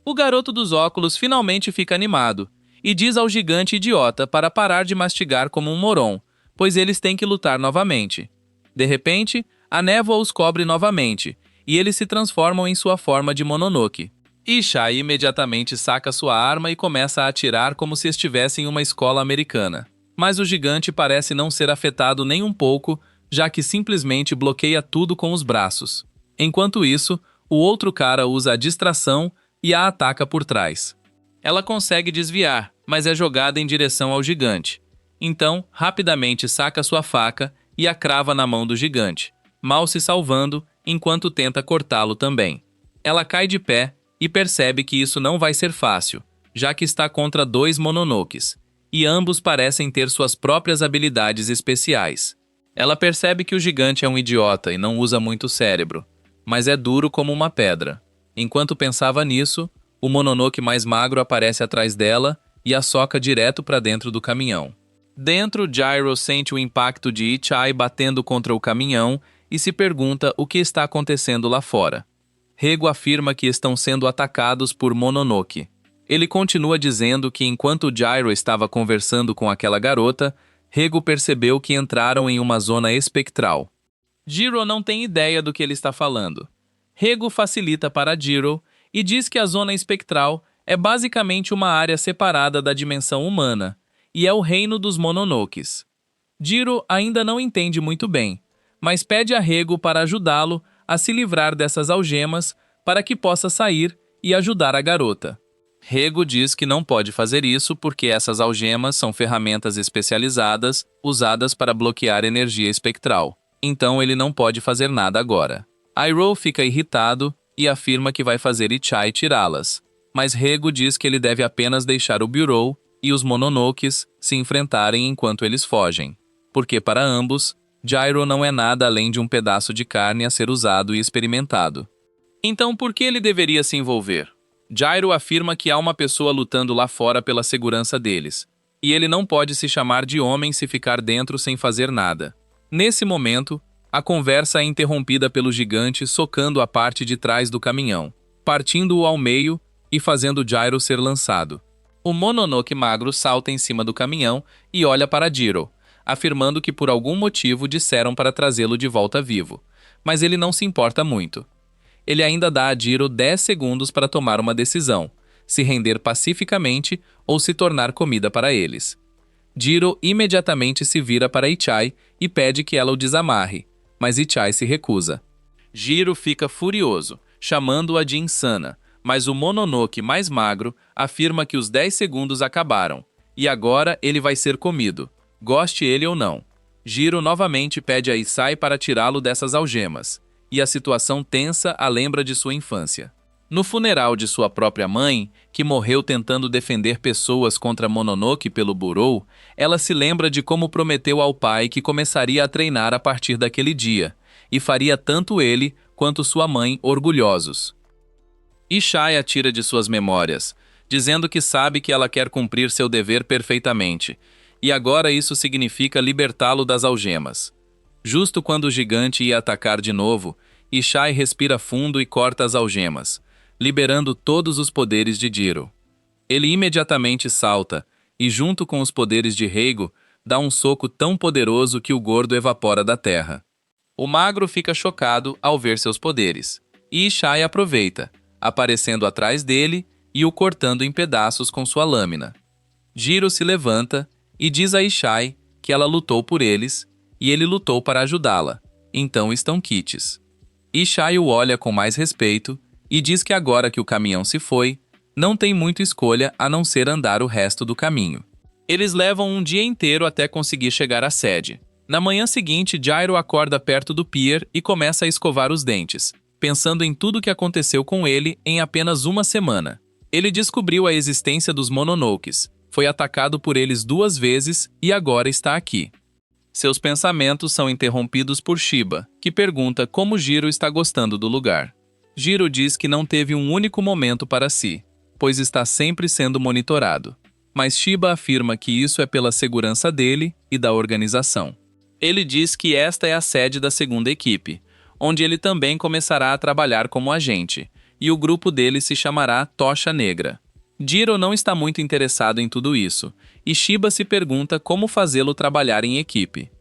O garoto dos óculos finalmente fica animado e diz ao gigante idiota para parar de mastigar como um moron, pois eles têm que lutar novamente. De repente, a névoa os cobre novamente e eles se transformam em sua forma de Mononoke. Ichai imediatamente saca sua arma e começa a atirar como se estivesse em uma escola americana. Mas o gigante parece não ser afetado nem um pouco, já que simplesmente bloqueia tudo com os braços. Enquanto isso, o outro cara usa a distração e a ataca por trás. Ela consegue desviar, mas é jogada em direção ao gigante. Então, rapidamente saca sua faca e a crava na mão do gigante, mal se salvando enquanto tenta cortá-lo também. Ela cai de pé e percebe que isso não vai ser fácil, já que está contra dois Mononokes, e ambos parecem ter suas próprias habilidades especiais. Ela percebe que o gigante é um idiota e não usa muito cérebro, mas é duro como uma pedra. Enquanto pensava nisso, o Mononoke mais magro aparece atrás dela e a soca direto para dentro do caminhão. Dentro, Gyro sente o impacto de Ichai batendo contra o caminhão e se pergunta o que está acontecendo lá fora. Rego afirma que estão sendo atacados por Mononoke. Ele continua dizendo que enquanto Gyro estava conversando com aquela garota, Rego percebeu que entraram em uma zona espectral. Jiro não tem ideia do que ele está falando. Rego facilita para Jiro e diz que a zona espectral é basicamente uma área separada da dimensão humana, e é o reino dos Mononokes. Jiro ainda não entende muito bem, mas pede a Rego para ajudá-lo a se livrar dessas algemas para que possa sair e ajudar a garota. Rego diz que não pode fazer isso porque essas algemas são ferramentas especializadas usadas para bloquear energia espectral. Então ele não pode fazer nada agora. Iroh fica irritado e afirma que vai fazer Ichai tirá-las, mas Rego diz que ele deve apenas deixar o Bureau e os Mononokes se enfrentarem enquanto eles fogem, porque para ambos, Gyro não é nada além de um pedaço de carne a ser usado e experimentado. Então por que ele deveria se envolver? Gyro afirma que há uma pessoa lutando lá fora pela segurança deles, e ele não pode se chamar de homem se ficar dentro sem fazer nada. Nesse momento, a conversa é interrompida pelo gigante socando a parte de trás do caminhão, partindo-o ao meio e fazendo Gyro ser lançado. O Mononoke magro salta em cima do caminhão e olha para Jiro, afirmando que por algum motivo disseram para trazê-lo de volta vivo, mas ele não se importa muito. Ele ainda dá a Jiro 10 segundos para tomar uma decisão, se render pacificamente ou se tornar comida para eles. Jiro imediatamente se vira para Ichai e pede que ela o desamarre, mas Ichai se recusa. Jiro fica furioso, chamando-a de insana, mas o Mononoke mais magro afirma que os 10 segundos acabaram, e agora ele vai ser comido, goste ele ou não. Jiro novamente pede a Isai para tirá-lo dessas algemas, e a situação tensa a lembra de sua infância. No funeral de sua própria mãe, que morreu tentando defender pessoas contra Mononoke pelo Burou, ela se lembra de como prometeu ao pai que começaria a treinar a partir daquele dia, e faria tanto ele quanto sua mãe orgulhosos. Ichai a tira de suas memórias, dizendo que sabe que ela quer cumprir seu dever perfeitamente, e agora isso significa libertá-lo das algemas. Justo quando o gigante ia atacar de novo, Ichai respira fundo e corta as algemas, liberando todos os poderes de Jiro. Ele imediatamente salta e, junto com os poderes de Reigo, dá um soco tão poderoso que o gordo evapora da terra. O magro fica chocado ao ver seus poderes, e Ichai aproveita, aparecendo atrás dele e o cortando em pedaços com sua lâmina. Jiro se levanta e diz a Ichai que ela lutou por eles e ele lutou para ajudá-la, então estão quites. Ichai o olha com mais respeito e diz que agora que o caminhão se foi, não tem muita escolha a não ser andar o resto do caminho. Eles levam um dia inteiro até conseguir chegar à sede. Na manhã seguinte, Gyro acorda perto do pier e começa a escovar os dentes, pensando em tudo o que aconteceu com ele em apenas uma semana. Ele descobriu a existência dos Mononokes, foi atacado por eles 2 vezes e agora está aqui. Seus pensamentos são interrompidos por Shiba, que pergunta como Jiro está gostando do lugar. Jiro diz que não teve um único momento para si, pois está sempre sendo monitorado. Mas Shiba afirma que isso é pela segurança dele e da organização. Ele diz que esta é a sede da segunda equipe, onde ele também começará a trabalhar como agente, e o grupo dele se chamará Tocha Negra. Jiro não está muito interessado em tudo isso, e Shiba se pergunta como fazê-lo trabalhar em equipe.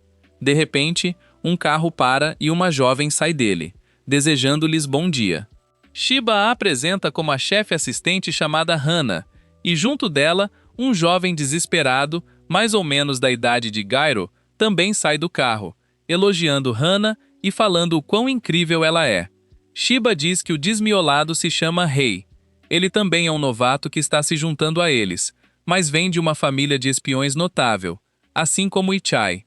De repente, um carro para e uma jovem sai dele, desejando-lhes bom dia. Shiba a apresenta como a chefe assistente chamada Hana, e junto dela, um jovem desesperado, mais ou menos da idade de Gyro, também sai do carro, elogiando Hana e falando o quão incrível ela é. Shiba diz que o desmiolado se chama Rei. Ele também é um novato que está se juntando a eles, mas vem de uma família de espiões notável, assim como Ichai.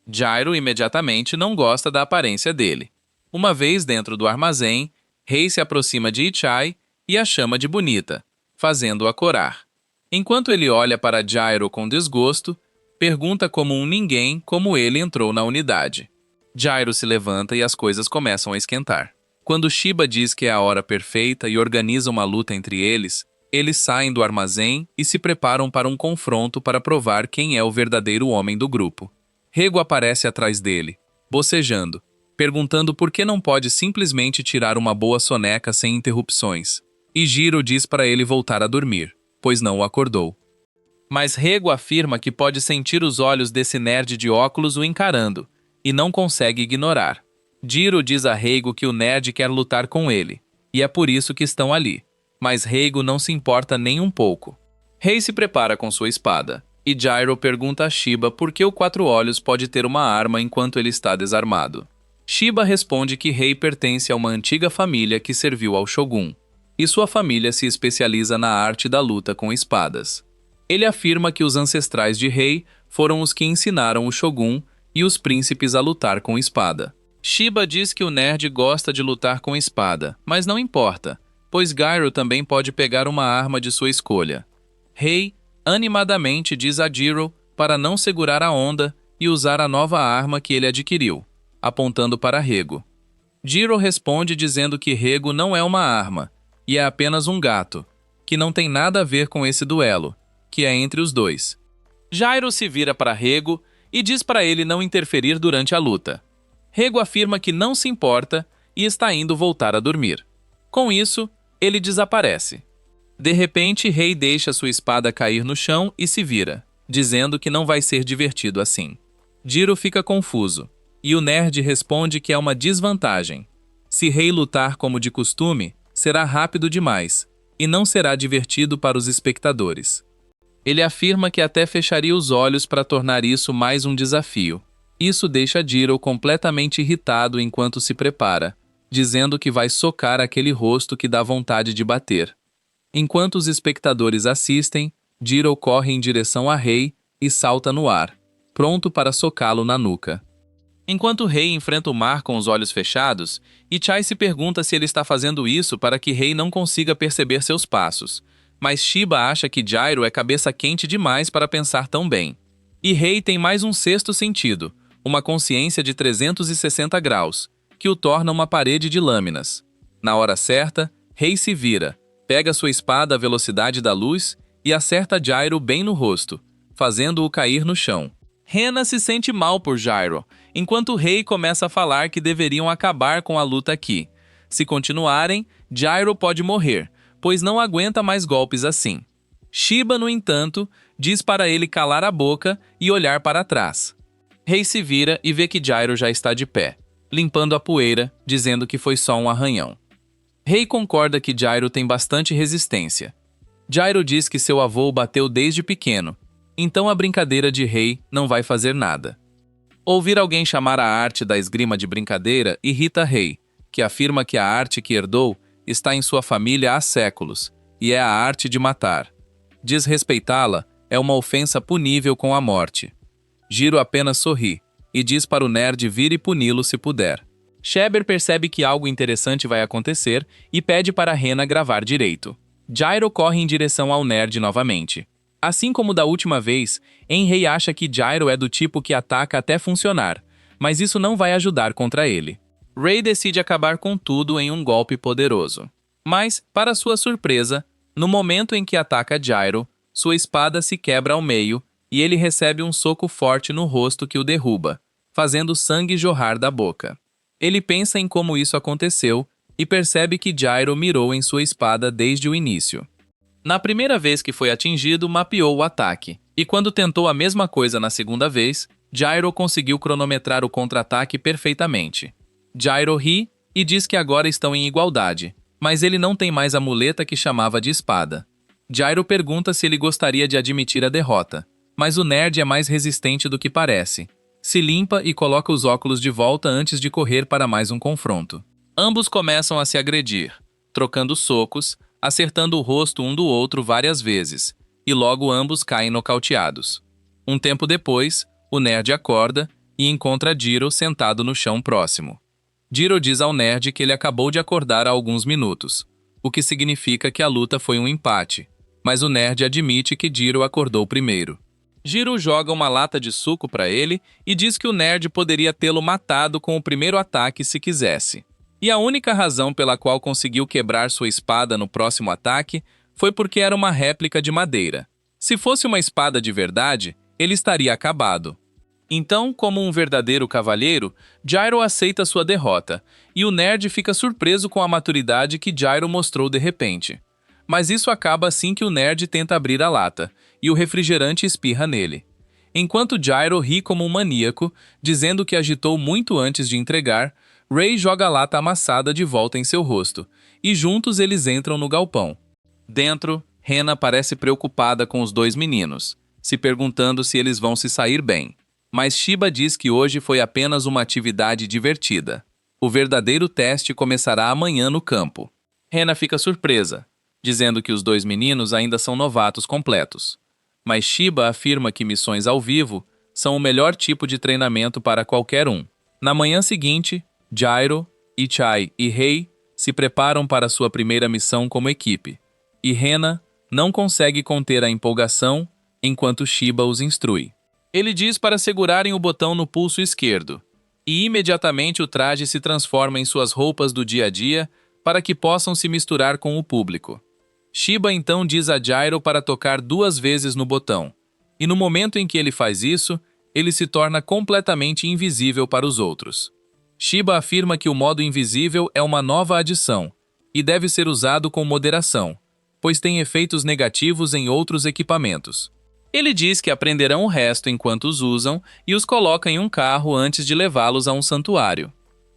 Gyro imediatamente não gosta da aparência dele. Uma vez dentro do armazém, Rei se aproxima de Ichai e a chama de bonita, fazendo-a corar. Enquanto ele olha para Gyro com desgosto, pergunta como um ninguém como ele entrou na unidade. Gyro se levanta e as coisas começam a esquentar. Quando Shiba diz que é a hora perfeita e organiza uma luta entre eles, eles saem do armazém e se preparam para um confronto para provar quem é o verdadeiro homem do grupo. Rego aparece atrás dele, bocejando, perguntando por que não pode simplesmente tirar uma boa soneca sem interrupções. E Jiro diz para ele voltar a dormir, pois não o acordou. Mas Rego afirma que pode sentir os olhos desse nerd de óculos o encarando, e não consegue ignorar. Jiro diz a Reigo que o nerd quer lutar com ele, e é por isso que estão ali. Mas Reigo não se importa nem um pouco. Rei se prepara com sua espada, e Gyro pergunta a Shiba por que o Quatro Olhos pode ter uma arma enquanto ele está desarmado. Shiba responde que Rei pertence a uma antiga família que serviu ao Shogun, e sua família se especializa na arte da luta com espadas. Ele afirma que os ancestrais de Rei foram os que ensinaram o Shogun e os príncipes a lutar com espada. Shiba diz que o nerd gosta de lutar com espada, mas não importa, pois Gyro também pode pegar uma arma de sua escolha. Rei animadamente diz a Jiro para não segurar a onda e usar a nova arma que ele adquiriu, apontando para Rego. Jiro responde dizendo que Rego não é uma arma, e é apenas um gato, que não tem nada a ver com esse duelo, que é entre os dois. Gyro se vira para Rego e diz para ele não interferir durante a luta. Rego afirma que não se importa e está indo voltar a dormir. Com isso, ele desaparece. De repente, Rei deixa sua espada cair no chão e se vira, dizendo que não vai ser divertido assim. Jiro fica confuso, e o nerd responde que é uma desvantagem. Se Rei lutar como de costume, será rápido demais, e não será divertido para os espectadores. Ele afirma que até fecharia os olhos para tornar isso mais um desafio. Isso deixa Jiro completamente irritado enquanto se prepara, dizendo que vai socar aquele rosto que dá vontade de bater. Enquanto os espectadores assistem, Jiro corre em direção a Rei e salta no ar, pronto para socá-lo na nuca. Enquanto Rei enfrenta o mar com os olhos fechados, Ichai se pergunta se ele está fazendo isso para que Rei não consiga perceber seus passos, mas Shiba acha que Gyro é cabeça quente demais para pensar tão bem. E Rei tem mais um sexto sentido, uma consciência de 360 graus, que o torna uma parede de lâminas. Na hora certa, Rei se vira, pega sua espada à velocidade da luz e acerta Gyro bem no rosto, fazendo-o cair no chão. Rena se sente mal por Gyro, enquanto Rei começa a falar que deveriam acabar com a luta aqui. Se continuarem, Gyro pode morrer, pois não aguenta mais golpes assim. Shiba, no entanto, diz para ele calar a boca e olhar para trás. Rei se vira e vê que Gyro já está de pé, limpando a poeira, dizendo que foi só um arranhão. Rei concorda que Gyro tem bastante resistência. Gyro diz que seu avô o bateu desde pequeno, então a brincadeira de Rei não vai fazer nada. Ouvir alguém chamar a arte da esgrima de brincadeira irrita Rei, que afirma que a arte que herdou está em sua família há séculos, e é a arte de matar. Desrespeitá-la é uma ofensa punível com a morte. Jiro apenas sorri, e diz para o nerd vir e puni-lo se puder. Sheber percebe que algo interessante vai acontecer e pede para Rena gravar direito. Gyro corre em direção ao nerd novamente. Assim como da última vez, Enrei acha que Gyro é do tipo que ataca até funcionar, mas isso não vai ajudar contra ele. Rei decide acabar com tudo em um golpe poderoso. Mas, para sua surpresa, no momento em que ataca Gyro, sua espada se quebra ao meio e ele recebe um soco forte no rosto que o derruba, fazendo sangue jorrar da boca. Ele pensa em como isso aconteceu e percebe que Gyro mirou em sua espada desde o início. Na primeira vez que foi atingido, mapeou o ataque, e quando tentou a mesma coisa na segunda vez, Gyro conseguiu cronometrar o contra-ataque perfeitamente. Gyro ri e diz que agora estão em igualdade, mas ele não tem mais a muleta que chamava de espada. Gyro pergunta se ele gostaria de admitir a derrota, mas o nerd é mais resistente do que parece. Se limpa e coloca os óculos de volta antes de correr para mais um confronto. Ambos começam a se agredir, trocando socos, acertando o rosto um do outro várias vezes, e logo ambos caem nocauteados. Um tempo depois, o nerd acorda e encontra Jiro sentado no chão próximo. Jiro diz ao nerd que ele acabou de acordar há alguns minutos, o que significa que a luta foi um empate, mas o nerd admite que Jiro acordou primeiro. Jiro joga uma lata de suco para ele e diz que o nerd poderia tê-lo matado com o primeiro ataque se quisesse. E a única razão pela qual conseguiu quebrar sua espada no próximo ataque foi porque era uma réplica de madeira. Se fosse uma espada de verdade, ele estaria acabado. Então, como um verdadeiro cavalheiro, Gyro aceita sua derrota, e o nerd fica surpreso com a maturidade que Gyro mostrou de repente. Mas isso acaba assim que o nerd tenta abrir a lata, e o refrigerante espirra nele. Enquanto Gyro ri como um maníaco, dizendo que agitou muito antes de entregar, Ray joga a lata amassada de volta em seu rosto, e juntos eles entram no galpão. Dentro, Hena parece preocupada com os dois meninos, se perguntando se eles vão se sair bem. Mas Shiba diz que hoje foi apenas uma atividade divertida. O verdadeiro teste começará amanhã no campo. Hena fica surpresa, dizendo que os dois meninos ainda são novatos completos. Mas Shiba afirma que missões ao vivo são o melhor tipo de treinamento para qualquer um. Na manhã seguinte, Gyro, Ichai e Rei se preparam para sua primeira missão como equipe. E Hena não consegue conter a empolgação enquanto Shiba os instrui. Ele diz para segurarem o botão no pulso esquerdo, e imediatamente o traje se transforma em suas roupas do dia a dia para que possam se misturar com o público. Shiba então diz a Gyro para tocar 2 vezes no botão, e no momento em que ele faz isso, ele se torna completamente invisível para os outros. Shiba afirma que o modo invisível é uma nova adição, e deve ser usado com moderação, pois tem efeitos negativos em outros equipamentos. Ele diz que aprenderão o resto enquanto os usam e os coloca em um carro antes de levá-los a um santuário.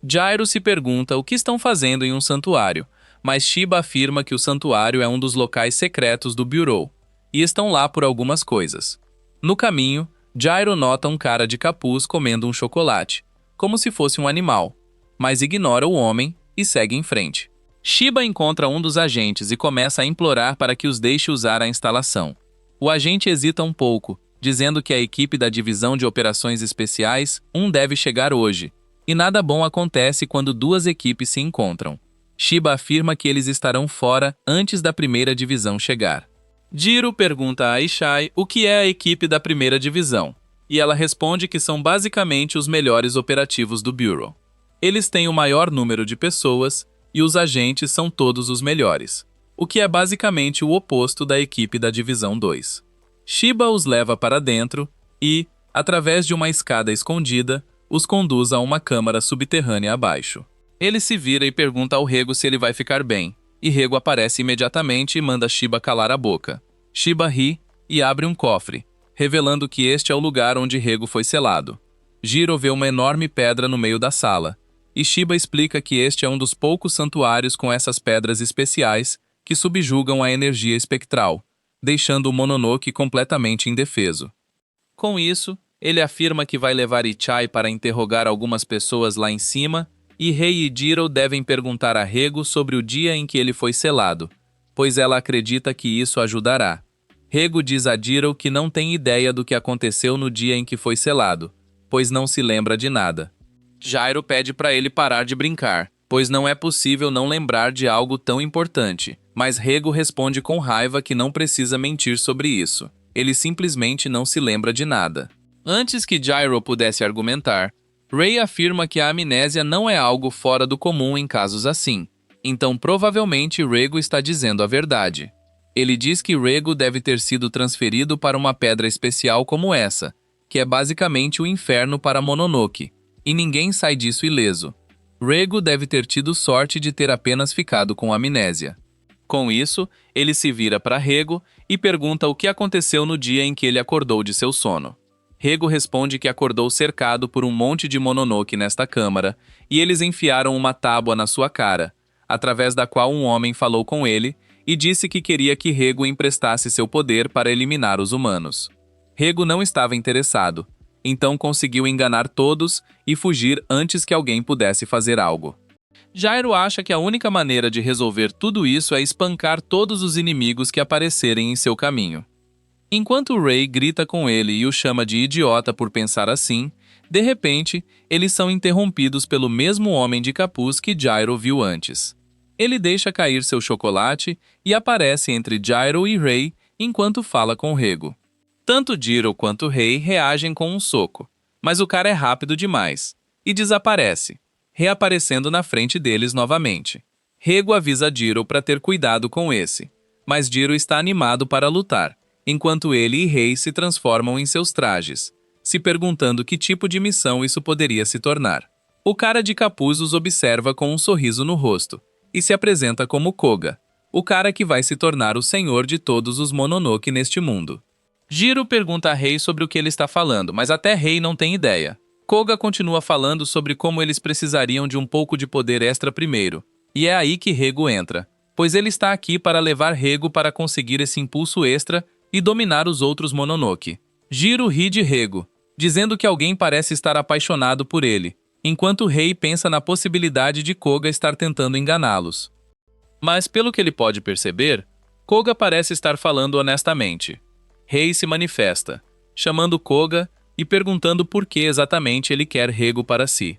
Gyro se pergunta o que estão fazendo em um santuário, mas Shiba afirma que o santuário é um dos locais secretos do Bureau, e estão lá por algumas coisas. No caminho, Gyro nota um cara de capuz comendo um chocolate, como se fosse um animal, mas ignora o homem e segue em frente. Shiba encontra um dos agentes e começa a implorar para que os deixe usar a instalação. O agente hesita um pouco, dizendo que a equipe da Divisão de Operações Especiais deve chegar hoje, e nada bom acontece quando 2 equipes se encontram. Shiba afirma que eles estarão fora antes da primeira divisão chegar. Jiro pergunta a Ishai o que é a equipe da primeira divisão, e ela responde que são basicamente os melhores operativos do Bureau. Eles têm o maior número de pessoas, e os agentes são todos os melhores, o que é basicamente o oposto da equipe da Divisão 2. Shiba os leva para dentro e, através de uma escada escondida, os conduz a uma câmara subterrânea abaixo. Ele se vira e pergunta ao Rego se ele vai ficar bem, e Rego aparece imediatamente e manda Shiba calar a boca. Shiba ri e abre um cofre, revelando que este é o lugar onde Rego foi selado. Jiro vê uma enorme pedra no meio da sala, e Shiba explica que este é um dos poucos santuários com essas pedras especiais que subjugam a energia espectral, deixando o Mononoke completamente indefeso. Com isso, ele afirma que vai levar Ichai para interrogar algumas pessoas lá em cima, e Rei e Jiro devem perguntar a Rego sobre o dia em que ele foi selado, pois ela acredita que isso ajudará. Rego diz a Jiro que não tem ideia do que aconteceu no dia em que foi selado, pois não se lembra de nada. Gyro pede para ele parar de brincar, pois não é possível não lembrar de algo tão importante, mas Rego responde com raiva que não precisa mentir sobre isso. Ele simplesmente não se lembra de nada. Antes que Gyro pudesse argumentar, Ray afirma que a amnésia não é algo fora do comum em casos assim, então provavelmente Rego está dizendo a verdade. Ele diz que Rego deve ter sido transferido para uma pedra especial como essa, que é basicamente o inferno para Mononoke, e ninguém sai disso ileso. Rego deve ter tido sorte de ter apenas ficado com amnésia. Com isso, ele se vira para Rego e pergunta o que aconteceu no dia em que ele acordou de seu sono. Rego responde que acordou cercado por um monte de Mononoke nesta câmara, e eles enfiaram uma tábua na sua cara, através da qual um homem falou com ele e disse que queria que Rego emprestasse seu poder para eliminar os humanos. Rego não estava interessado, então conseguiu enganar todos e fugir antes que alguém pudesse fazer algo. Gyro acha que a única maneira de resolver tudo isso é espancar todos os inimigos que aparecerem em seu caminho. Enquanto Ray grita com ele e o chama de idiota por pensar assim, de repente, eles são interrompidos pelo mesmo homem de capuz que Gyro viu antes. Ele deixa cair seu chocolate e aparece entre Gyro e Ray enquanto fala com Rego. Tanto Jiro quanto Rei reagem com um soco, mas o cara é rápido demais e desaparece, reaparecendo na frente deles novamente. Rego avisa Jiro para ter cuidado com esse, mas Jiro está animado para lutar, enquanto ele e Rei se transformam em seus trajes, se perguntando que tipo de missão isso poderia se tornar. O cara de capuz os observa com um sorriso no rosto e se apresenta como Koga, o cara que vai se tornar o senhor de todos os Mononoke neste mundo. Jiro pergunta a Rei sobre o que ele está falando, mas até Rei não tem ideia. Koga continua falando sobre como eles precisariam de um pouco de poder extra primeiro, e é aí que Rego entra, pois ele está aqui para levar Rego para conseguir esse impulso extra e dominar os outros Mononoke. Jiro ri de Rego, dizendo que alguém parece estar apaixonado por ele, enquanto Rei pensa na possibilidade de Koga estar tentando enganá-los. Mas pelo que ele pode perceber, Koga parece estar falando honestamente. Rei se manifesta, chamando Koga e perguntando por que exatamente ele quer Rego para si.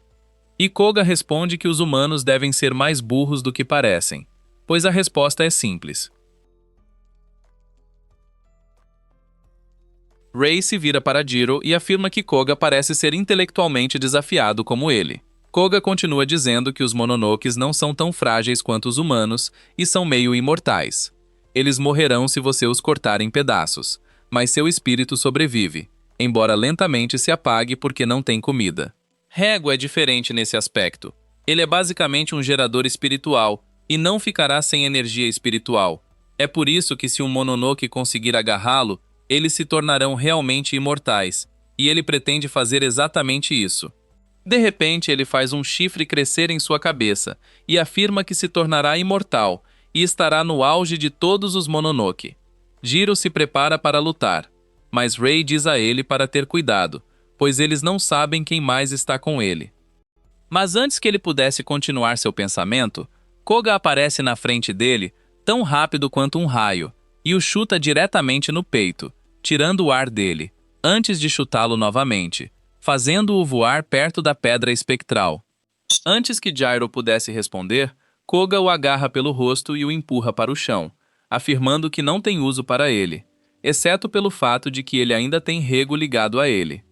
E Koga responde que os humanos devem ser mais burros do que parecem, pois a resposta é simples. Rei se vira para Jiro e afirma que Koga parece ser intelectualmente desafiado como ele. Koga continua dizendo que os Mononokes não são tão frágeis quanto os humanos e são meio imortais. Eles morrerão se você os cortar em pedaços, mas seu espírito sobrevive, embora lentamente se apague porque não tem comida. Rego é diferente nesse aspecto. Ele é basicamente um gerador espiritual e não ficará sem energia espiritual. É por isso que se um Mononoke conseguir agarrá-lo, eles se tornarão realmente imortais, e ele pretende fazer exatamente isso. De repente, ele faz um chifre crescer em sua cabeça e afirma que se tornará imortal e estará no auge de todos os Mononoke. Jiro se prepara para lutar, mas Rei diz a ele para ter cuidado, pois eles não sabem quem mais está com ele. Mas antes que ele pudesse continuar seu pensamento, Koga aparece na frente dele, tão rápido quanto um raio, e o chuta diretamente no peito, tirando o ar dele, antes de chutá-lo novamente, fazendo-o voar perto da pedra espectral. Antes que Jiro pudesse responder, Koga o agarra pelo rosto e o empurra para o chão, afirmando que não tem uso para ele, exceto pelo fato de que ele ainda tem Rego ligado a ele.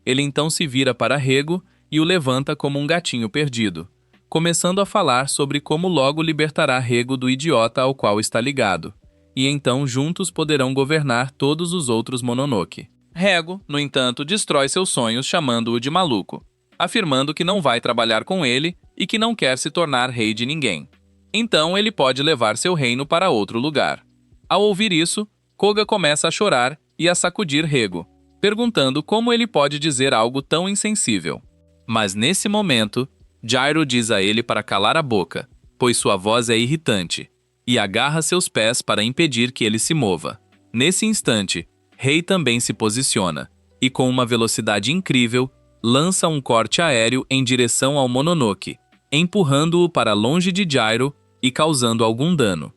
Ele então se vira para Rego e o levanta como um gatinho perdido, começando a falar sobre como logo libertará Rego do idiota ao qual está ligado, e então juntos poderão governar todos os outros Mononoke. Rego, no entanto, destrói seus sonhos chamando-o de maluco, afirmando que não vai trabalhar com ele e que não quer se tornar rei de ninguém. Então ele pode levar seu reino para outro lugar. Ao ouvir isso, Koga começa a chorar e a sacudir Rego, perguntando como ele pode dizer algo tão insensível. Mas nesse momento, Jiro diz a ele para calar a boca, pois sua voz é irritante, e agarra seus pés para impedir que ele se mova. Nesse instante, Rei também se posiciona, e com uma velocidade incrível, lança um corte aéreo em direção ao Mononoke, empurrando-o para longe de Jiro e causando algum dano.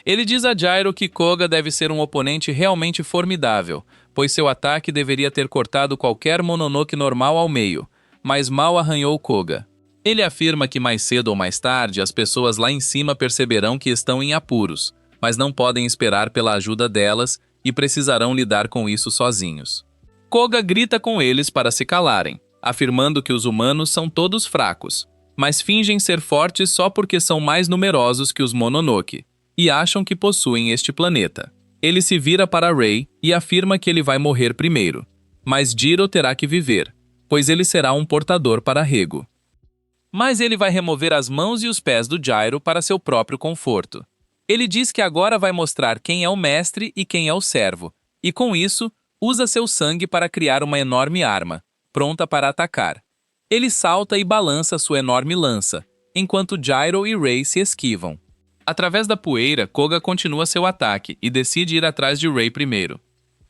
Ele diz a Jiro que Koga deve ser um oponente realmente formidável, pois seu ataque deveria ter cortado qualquer Mononoke normal ao meio, mas mal arranhou Koga. Ele afirma que mais cedo ou mais tarde as pessoas lá em cima perceberão que estão em apuros, mas não podem esperar pela ajuda delas e precisarão lidar com isso sozinhos. Koga grita com eles para se calarem, afirmando que os humanos são todos fracos, mas fingem ser fortes só porque são mais numerosos que os Mononoke, e acham que possuem este planeta. Ele se vira para Rei e afirma que ele vai morrer primeiro, mas Jiro terá que viver, pois ele será um portador para Rego. Mas ele vai remover as mãos e os pés do Jiro para seu próprio conforto. Ele diz que agora vai mostrar quem é o mestre e quem é o servo, e com isso, usa seu sangue para criar uma enorme arma, pronta para atacar. Ele salta e balança sua enorme lança, enquanto Jiro e Rei se esquivam. Através da poeira, Koga continua seu ataque e decide ir atrás de Rei primeiro.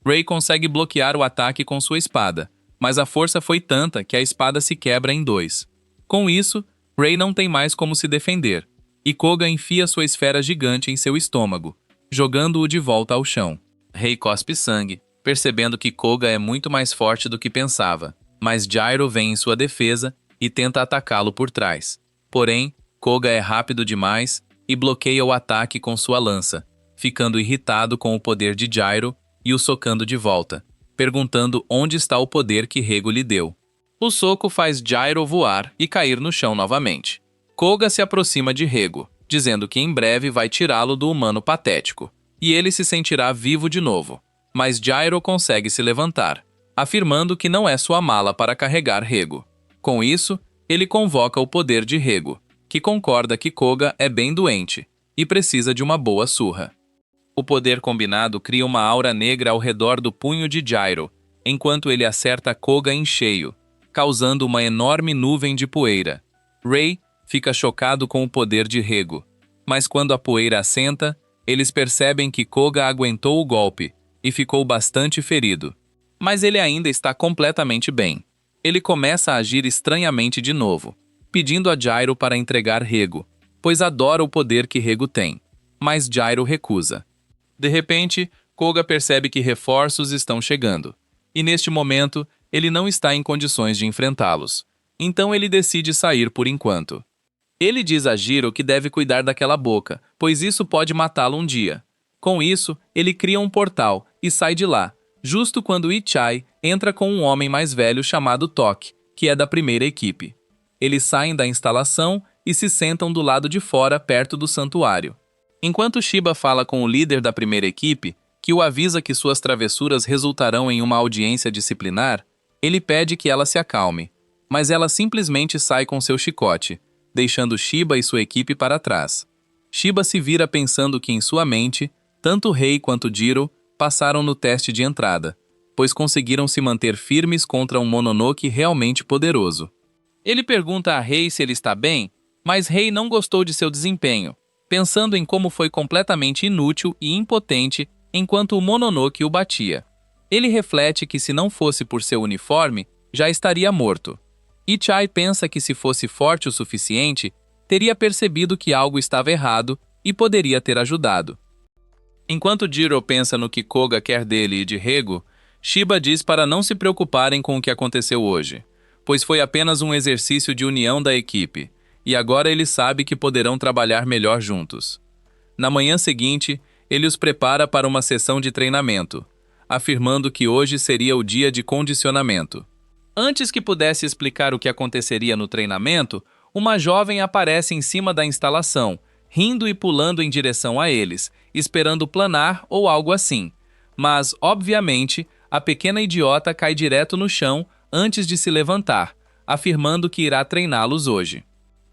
Rei consegue bloquear o ataque com sua espada, mas a força foi tanta que a espada se quebra em dois. Com isso, Rei não tem mais como se defender, e Koga enfia sua esfera gigante em seu estômago, jogando-o de volta ao chão. Rei cospe sangue, percebendo que Koga é muito mais forte do que pensava, mas Jiro vem em sua defesa e tenta atacá-lo por trás. Porém, Koga é rápido demais e bloqueia o ataque com sua lança, ficando irritado com o poder de Jiro e o socando de volta, perguntando onde está o poder que Rego lhe deu. O soco faz Gyro voar e cair no chão novamente. Koga se aproxima de Rego, dizendo que em breve vai tirá-lo do humano patético, e ele se sentirá vivo de novo. Mas Gyro consegue se levantar, afirmando que não é sua mala para carregar Rego. Com isso, ele convoca o poder de Rego, que concorda que Koga é bem doente e precisa de uma boa surra. O poder combinado cria uma aura negra ao redor do punho de Gyro, enquanto ele acerta Koga em cheio, causando uma enorme nuvem de poeira. Ray fica chocado com o poder de Rego, mas quando a poeira assenta, eles percebem que Koga aguentou o golpe e ficou bastante ferido. Mas ele ainda está completamente bem. Ele começa a agir estranhamente de novo, pedindo a Gyro para entregar Rego, pois adora o poder que Rego tem. Mas Gyro recusa. De repente, Koga percebe que reforços estão chegando, e neste momento, ele não está em condições de enfrentá-los. Então ele decide sair por enquanto. Ele diz a Jiro que deve cuidar daquela boca, pois isso pode matá-lo um dia. Com isso, ele cria um portal e sai de lá, justo quando Ichai entra com um homem mais velho chamado Toque, que é da primeira equipe. Eles saem da instalação e se sentam do lado de fora, perto do santuário. Enquanto Shiba fala com o líder da primeira equipe, que o avisa que suas travessuras resultarão em uma audiência disciplinar, ele pede que ela se acalme, mas ela simplesmente sai com seu chicote, deixando Shiba e sua equipe para trás. Shiba se vira pensando que em sua mente, tanto Rei quanto Jiro passaram no teste de entrada, pois conseguiram se manter firmes contra um Mononoke realmente poderoso. Ele pergunta a Rei se ele está bem, mas Rei não gostou de seu desempenho, pensando em como foi completamente inútil e impotente enquanto o Mononoke o batia. Ele reflete que se não fosse por seu uniforme, já estaria morto. Ichai pensa que se fosse forte o suficiente, teria percebido que algo estava errado e poderia ter ajudado. Enquanto Jiro pensa no que Koga quer dele e de Rego, Shiba diz para não se preocuparem com o que aconteceu hoje, pois foi apenas um exercício de união da equipe, e agora ele sabe que poderão trabalhar melhor juntos. Na manhã seguinte, ele os prepara para uma sessão de treinamento, afirmando que hoje seria o dia de condicionamento. Antes que pudesse explicar o que aconteceria no treinamento, uma jovem aparece em cima da instalação, rindo e pulando em direção a eles, esperando planar ou algo assim. Mas, obviamente, a pequena idiota cai direto no chão antes de se levantar, afirmando que irá treiná-los hoje.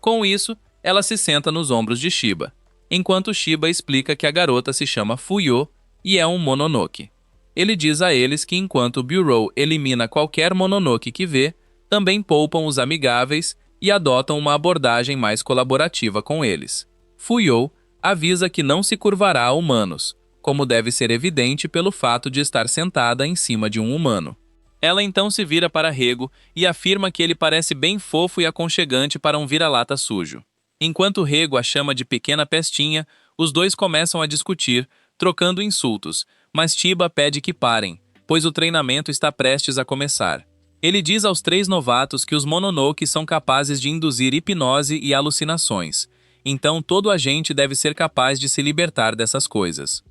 Com isso, ela se senta nos ombros de Shiba, enquanto Shiba explica que a garota se chama Fuyo e é um Mononoke. Ele diz a eles que enquanto o Bureau elimina qualquer Mononoke que vê, também poupam os amigáveis e adotam uma abordagem mais colaborativa com eles. Fuyo avisa que não se curvará a humanos, como deve ser evidente pelo fato de estar sentada em cima de um humano. Ela então se vira para Rego e afirma que ele parece bem fofo e aconchegante para um vira-lata sujo. Enquanto Rego a chama de pequena pestinha, os dois começam a discutir, trocando insultos, mas Shiba pede que parem, pois o treinamento está prestes a começar. Ele diz aos 3 novatos que os Mononoke são capazes de induzir hipnose e alucinações, então todo agente deve ser capaz de se libertar dessas coisas.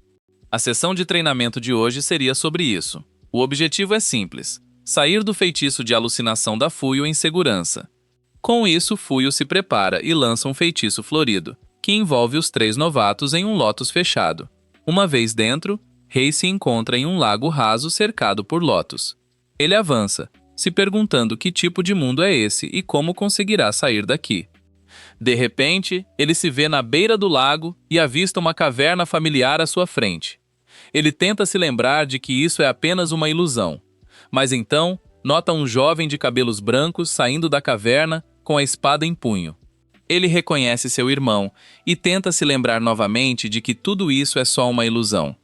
A sessão de treinamento de hoje seria sobre isso. O objetivo é simples: sair do feitiço de alucinação da Fuyo em segurança. Com isso, Fuyo se prepara e lança um feitiço florido, que envolve os 3 novatos em um lótus fechado. Uma vez dentro, Rei se encontra em um lago raso cercado por lótus. Ele avança, se perguntando que tipo de mundo é esse e como conseguirá sair daqui. De repente, ele se vê na beira do lago e avista uma caverna familiar à sua frente. Ele tenta se lembrar de que isso é apenas uma ilusão, mas então nota um jovem de cabelos brancos saindo da caverna com a espada em punho. Ele reconhece seu irmão e tenta se lembrar novamente de que tudo isso é só uma ilusão,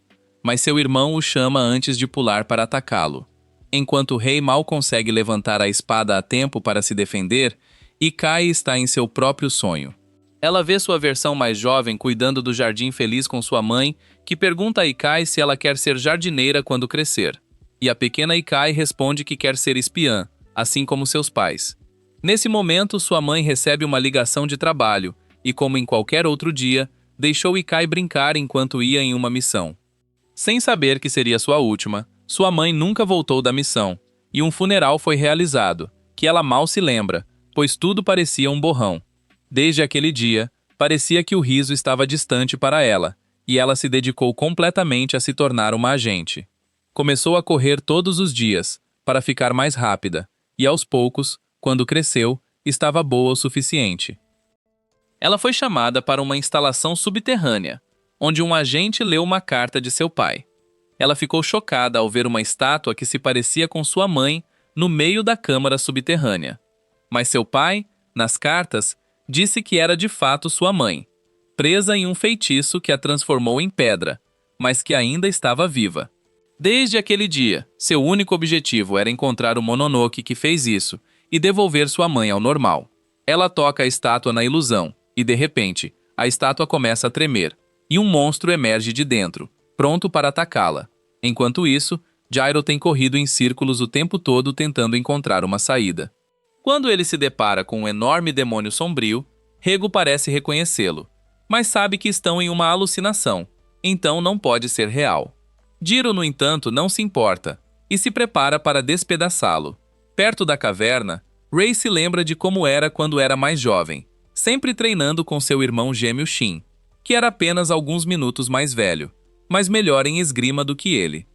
mas seu irmão o chama antes de pular para atacá-lo. Enquanto o rei mal consegue levantar a espada a tempo para se defender, Ikai está em seu próprio sonho. Ela vê sua versão mais jovem cuidando do jardim feliz com sua mãe, que pergunta a Ikai se ela quer ser jardineira quando crescer. E a pequena Ikai responde que quer ser espiã, assim como seus pais. Nesse momento, sua mãe recebe uma ligação de trabalho e, como em qualquer outro dia, deixou Ikai brincar enquanto ia em uma missão. Sem saber que seria sua última, Sua mãe nunca voltou da missão, e um funeral foi realizado, que ela mal se lembra, pois tudo parecia um borrão. Desde aquele dia, parecia que o riso estava distante para ela, e ela se dedicou completamente a se tornar uma agente. Começou a correr todos os dias, para ficar mais rápida, e aos poucos, quando cresceu, estava boa o suficiente. Ela foi chamada para uma instalação subterrânea, onde um agente leu uma carta de seu pai. Ela ficou chocada ao ver uma estátua que se parecia com sua mãe no meio da câmara subterrânea. Mas seu pai, nas cartas, disse que era de fato sua mãe, presa em um feitiço que a transformou em pedra, mas que ainda estava viva. Desde aquele dia, seu único objetivo era encontrar o Mononoke que fez isso e devolver sua mãe ao normal. Ela toca a estátua na ilusão e, de repente, a estátua começa a tremer e um monstro emerge de dentro, pronto para atacá-la. Enquanto isso, Gyro tem corrido em círculos o tempo todo tentando encontrar uma saída. Quando ele se depara com um enorme demônio sombrio, Rego parece reconhecê-lo, mas sabe que estão em uma alucinação, então não pode ser real. Jiro, no entanto, não se importa e se prepara para despedaçá-lo. Perto da caverna, Rei se lembra de como era quando era mais jovem, sempre treinando com seu irmão gêmeo Shin, que era apenas alguns minutos mais velho, mas melhor em esgrima do que ele.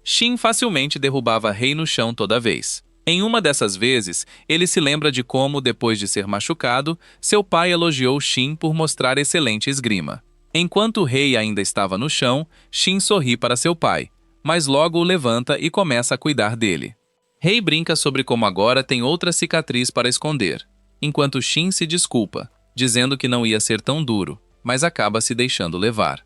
Shin facilmente derrubava Rei no chão toda vez. Em uma dessas vezes, ele se lembra de como, depois de ser machucado, seu pai elogiou Shin por mostrar excelente esgrima. Enquanto Rei ainda estava no chão, Shin sorri para seu pai, mas logo o levanta e começa a cuidar dele. Rei brinca sobre como agora tem outra cicatriz para esconder, enquanto Shin se desculpa, dizendo que não ia ser tão duro, mas acaba se deixando levar.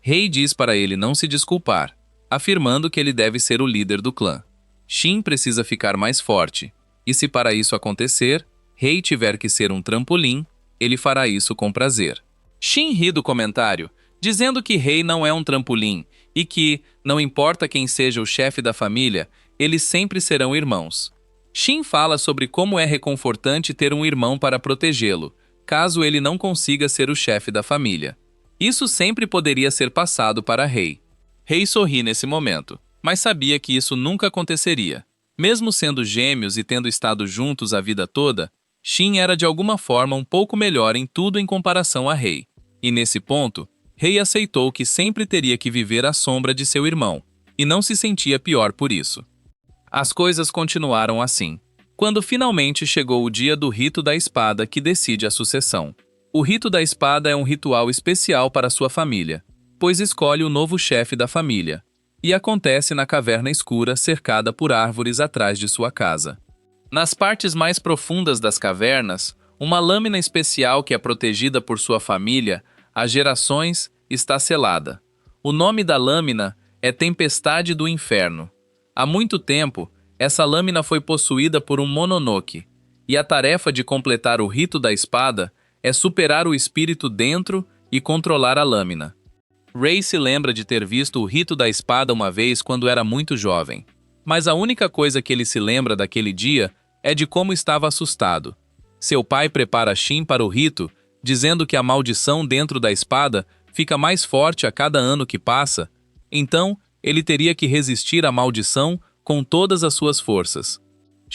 Rei diz para ele não se desculpar, afirmando que ele deve ser o líder do clã. Shin precisa ficar mais forte, e se para isso acontecer, Rei tiver que ser um trampolim, ele fará isso com prazer. Shin ri do comentário, dizendo que Rei não é um trampolim e que, não importa quem seja o chefe da família, eles sempre serão irmãos. Shin fala sobre como é reconfortante ter um irmão para protegê-lo, caso ele não consiga ser o chefe da família. Isso sempre poderia ser passado para Rei. Rei sorri nesse momento, mas sabia que isso nunca aconteceria. Mesmo sendo gêmeos e tendo estado juntos a vida toda, Shin era de alguma forma um pouco melhor em tudo em comparação a Rei. E nesse ponto, Rei aceitou que sempre teria que viver à sombra de seu irmão, e não se sentia pior por isso. As coisas continuaram assim, quando finalmente chegou o dia do rito da espada que decide a sucessão. O rito da espada é um ritual especial para sua família, pois escolhe o novo chefe da família, e acontece na caverna escura cercada por árvores atrás de sua casa. Nas partes mais profundas das cavernas, uma lâmina especial que é protegida por sua família há gerações está selada. O nome da lâmina é Tempestade do Inferno. Há muito tempo, essa lâmina foi possuída por um Mononoke, e a tarefa de completar o rito da espada é superar o espírito dentro e controlar a lâmina. Rei se lembra de ter visto o rito da espada uma vez quando era muito jovem, mas a única coisa que ele se lembra daquele dia é de como estava assustado. Seu pai prepara Shin para o rito, dizendo que a maldição dentro da espada fica mais forte a cada ano que passa, então ele teria que resistir à maldição com todas as suas forças.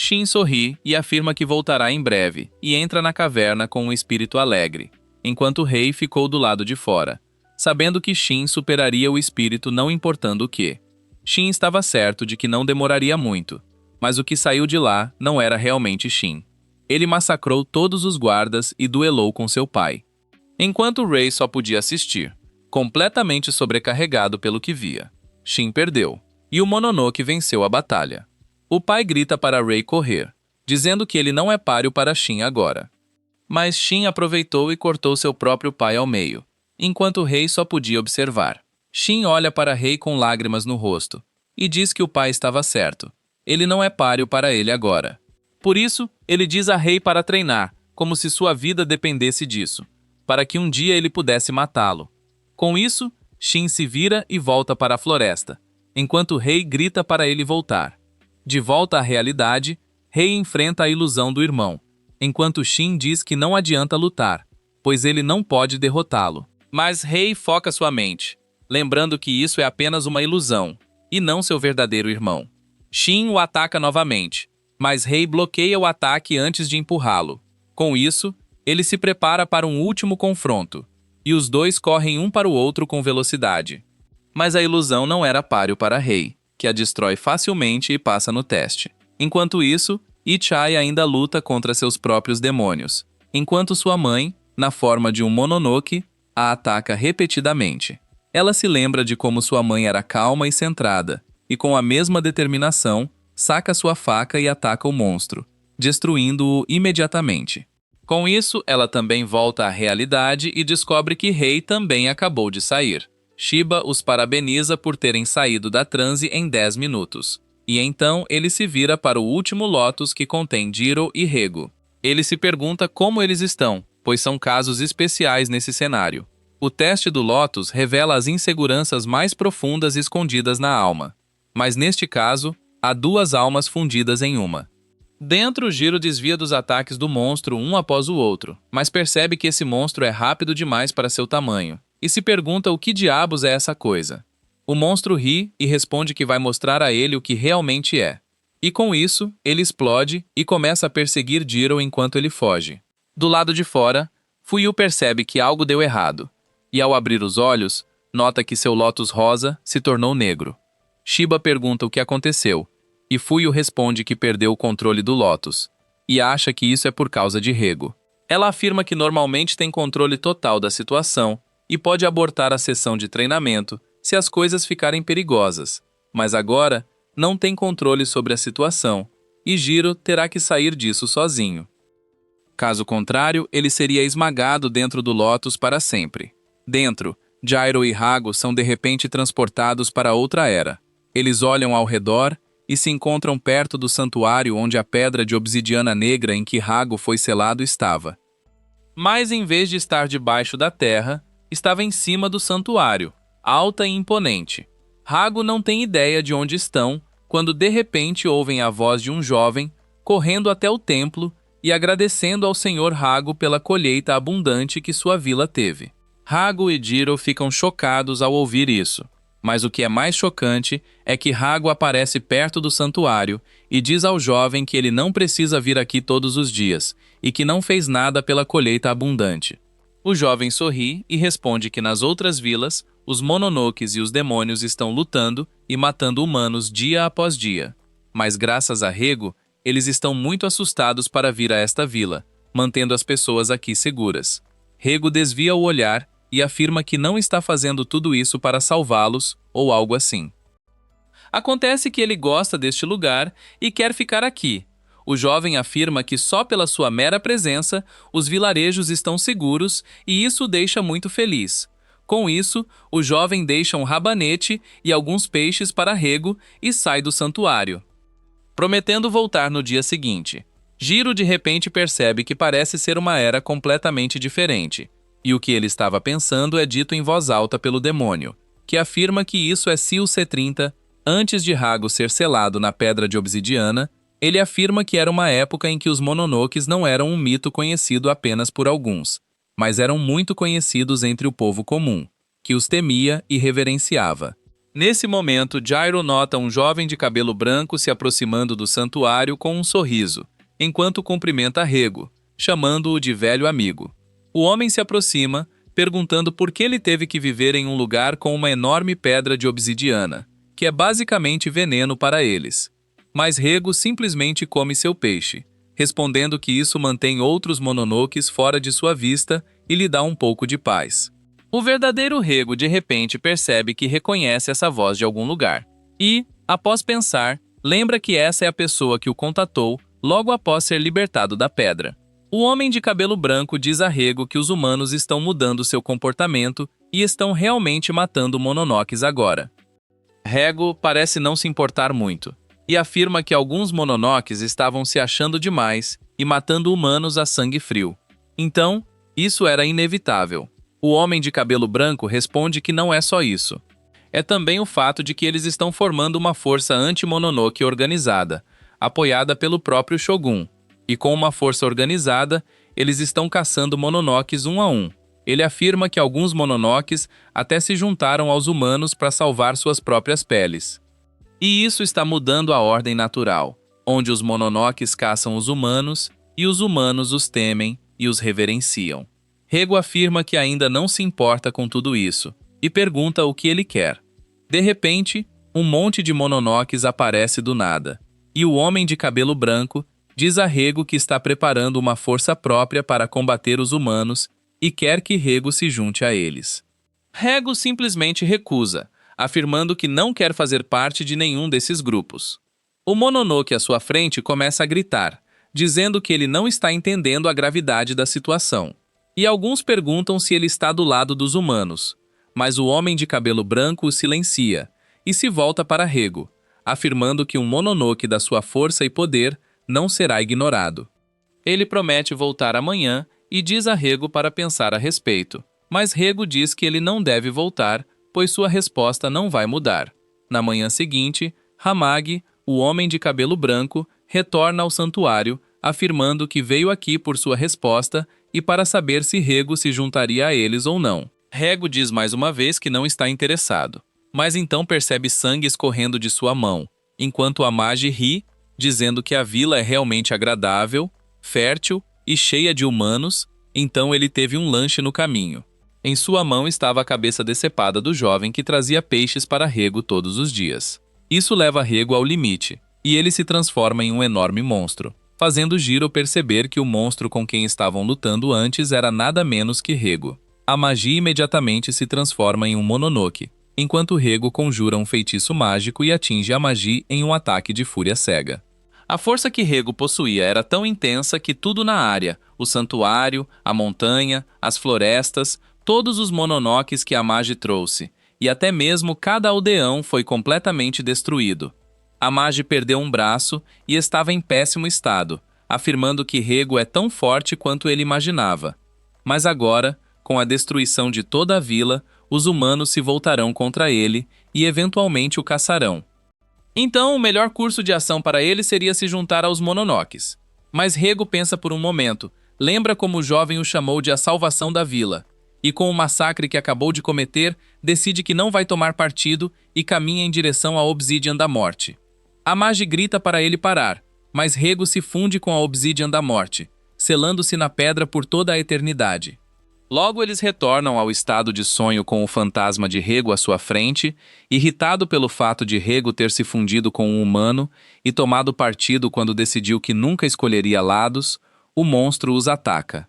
Shin sorri e afirma que voltará em breve, e entra na caverna com um espírito alegre, enquanto Rei ficou do lado de fora, sabendo que Shin superaria o espírito não importando o que. Shin estava certo de que não demoraria muito, mas o que saiu de lá não era realmente Shin. Ele massacrou todos os guardas e duelou com seu pai, enquanto Rei só podia assistir, completamente sobrecarregado pelo que via. Shin perdeu, e o Mononoke venceu a batalha. O pai grita para Rei correr, dizendo que ele não é páreo para Shin agora. Mas Shin aproveitou e cortou seu próprio pai ao meio, enquanto Rei só podia observar. Shin olha para Rei com lágrimas no rosto, e diz que o pai estava certo. Ele não é páreo para ele agora. Por isso, ele diz a Rei para treinar, como se sua vida dependesse disso, para que um dia ele pudesse matá-lo. Com isso, Shin se vira e volta para a floresta, enquanto Rei grita para ele voltar. De volta à realidade, Rei enfrenta a ilusão do irmão, enquanto Shin diz que não adianta lutar, pois ele não pode derrotá-lo. Mas Rei foca sua mente, lembrando que isso é apenas uma ilusão, e não seu verdadeiro irmão. Shin o ataca novamente, mas Rei bloqueia o ataque antes de empurrá-lo. Com isso, ele se prepara para um último confronto, e os dois correm um para o outro com velocidade. Mas a ilusão não era páreo para Rei, que a destrói facilmente e passa no teste. Enquanto isso, Ichai ainda luta contra seus próprios demônios, enquanto sua mãe, na forma de um Mononoke, a ataca repetidamente. Ela se lembra de como sua mãe era calma e centrada, e com a mesma determinação, saca sua faca e ataca o monstro, destruindo-o imediatamente. Com isso, ela também volta à realidade e descobre que Rei também acabou de sair. Shiba os parabeniza por terem saído da transe em 10 minutos. E então ele se vira para o último Lotus que contém Jiro e Rego. Ele se pergunta como eles estão, pois são casos especiais nesse cenário. O teste do Lotus revela as inseguranças mais profundas escondidas na alma. Mas neste caso, há duas almas fundidas em uma. Dentro, Jiro desvia dos ataques do monstro um após o outro, mas percebe que esse monstro é rápido demais para seu tamanho, e se pergunta o que diabos é essa coisa. O monstro ri e responde que vai mostrar a ele o que realmente é. E com isso, ele explode e começa a perseguir Jiro enquanto ele foge. Do lado de fora, Fuyu percebe que algo deu errado, e ao abrir os olhos, nota que seu Lotus rosa se tornou negro. Shiba pergunta o que aconteceu, e Fuyu responde que perdeu o controle do Lotus, e acha que isso é por causa de Rego. Ela afirma que normalmente tem controle total da situação e pode abortar a sessão de treinamento se as coisas ficarem perigosas, mas agora não tem controle sobre a situação, e Jiro terá que sair disso sozinho. Caso contrário, ele seria esmagado dentro do Lotus para sempre. Dentro, Gyro e Hago são de repente transportados para outra era. Eles olham ao redor e se encontram perto do santuário onde a pedra de obsidiana negra em que Hago foi selado estava. Mas em vez de estar debaixo da terra, estava em cima do santuário, alta e imponente. Hago não tem ideia de onde estão, quando de repente ouvem a voz de um jovem correndo até o templo e agradecendo ao Senhor Hago pela colheita abundante que sua vila teve. Hago e Jiro ficam chocados ao ouvir isso. Mas o que é mais chocante é que Hago aparece perto do santuário e diz ao jovem que ele não precisa vir aqui todos os dias e que não fez nada pela colheita abundante. O jovem sorri e responde que nas outras vilas, os Mononokes e os demônios estão lutando e matando humanos dia após dia. Mas graças a Rego, eles estão muito assustados para vir a esta vila, mantendo as pessoas aqui seguras. Rego desvia o olhar e afirma que não está fazendo tudo isso para salvá-los ou algo assim. Acontece que ele gosta deste lugar e quer ficar aqui. O jovem afirma que só pela sua mera presença, os vilarejos estão seguros e isso o deixa muito feliz. Com isso, o jovem deixa um rabanete e alguns peixes para Rego e sai do santuário, prometendo voltar no dia seguinte. Jiro de repente percebe que parece ser uma era completamente diferente. E o que ele estava pensando é dito em voz alta pelo demônio, que afirma que isso é Sil C30. Antes de Hago ser selado na pedra de obsidiana, ele afirma que era uma época em que os Mononokes não eram um mito conhecido apenas por alguns, mas eram muito conhecidos entre o povo comum, que os temia e reverenciava. Nesse momento, Gyro nota um jovem de cabelo branco se aproximando do santuário com um sorriso, enquanto cumprimenta Rego, chamando-o de velho amigo. O homem se aproxima, perguntando por que ele teve que viver em um lugar com uma enorme pedra de obsidiana, que é basicamente veneno para eles. Mas Rego simplesmente come seu peixe, respondendo que isso mantém outros Mononokes fora de sua vista e lhe dá um pouco de paz. O verdadeiro Rego de repente percebe que reconhece essa voz de algum lugar. E, após pensar, lembra que essa é a pessoa que o contatou logo após ser libertado da pedra. O homem de cabelo branco diz a Rego que os humanos estão mudando seu comportamento e estão realmente matando Mononokes agora. Rego parece não se importar muito, e afirma que alguns Mononokes estavam se achando demais e matando humanos a sangue frio. Então, isso era inevitável. O homem de cabelo branco responde que não é só isso. É também o fato de que eles estão formando uma força anti-Mononoke organizada, apoiada pelo próprio Shogun. E com uma força organizada, eles estão caçando Mononokes um a um. Ele afirma que alguns Mononokes até se juntaram aos humanos para salvar suas próprias peles. E isso está mudando a ordem natural, onde os Mononokes caçam os humanos e os humanos os temem e os reverenciam. Rego afirma que ainda não se importa com tudo isso e pergunta o que ele quer. De repente, um monte de Mononokes aparece do nada, e o homem de cabelo branco diz a Rego que está preparando uma força própria para combater os humanos e quer que Rego se junte a eles. Rego simplesmente recusa, afirmando que não quer fazer parte de nenhum desses grupos. O Mononoke à sua frente começa a gritar, dizendo que ele não está entendendo a gravidade da situação. E alguns perguntam se ele está do lado dos humanos, mas o homem de cabelo branco o silencia e se volta para Rego, afirmando que um Mononoke da sua força e poder não será ignorado. Ele promete voltar amanhã e diz a Rego para pensar a respeito, mas Rego diz que ele não deve voltar, pois sua resposta não vai mudar. Na manhã seguinte, Hamagi, o homem de cabelo branco, retorna ao santuário, afirmando que veio aqui por sua resposta e para saber se Rego se juntaria a eles ou não. Rego diz mais uma vez que não está interessado, mas então percebe sangue escorrendo de sua mão, enquanto Hamagi ri, dizendo que a vila é realmente agradável, fértil e cheia de humanos, então ele teve um lanche no caminho. Em sua mão estava a cabeça decepada do jovem que trazia peixes para Rego todos os dias. Isso leva Rego ao limite, e ele se transforma em um enorme monstro, fazendo Jiro perceber que o monstro com quem estavam lutando antes era nada menos que Rego. A magia imediatamente se transforma em um Mononoke, enquanto Rego conjura um feitiço mágico e atinge a magia em um ataque de fúria cega. A força que Rego possuía era tão intensa que tudo na área, o santuário, a montanha, as florestas, todos os Mononokes que a Magi trouxe, e até mesmo cada aldeão foi completamente destruído. A Magi perdeu um braço e estava em péssimo estado, afirmando que Rego é tão forte quanto ele imaginava. Mas agora, com a destruição de toda a vila, os humanos se voltarão contra ele e eventualmente o caçarão. Então, o melhor curso de ação para ele seria se juntar aos Mononokes. Mas Rego pensa por um momento, lembra como o jovem o chamou de a salvação da vila, e com o massacre que acabou de cometer, decide que não vai tomar partido e caminha em direção à Obsidian da Morte. A Magi grita para ele parar, mas Rego se funde com a Obsidian da Morte, selando-se na pedra por toda a eternidade. Logo eles retornam ao estado de sonho com o fantasma de Rego à sua frente, irritado pelo fato de Rego ter se fundido com um humano e tomado partido quando decidiu que nunca escolheria lados, o monstro os ataca.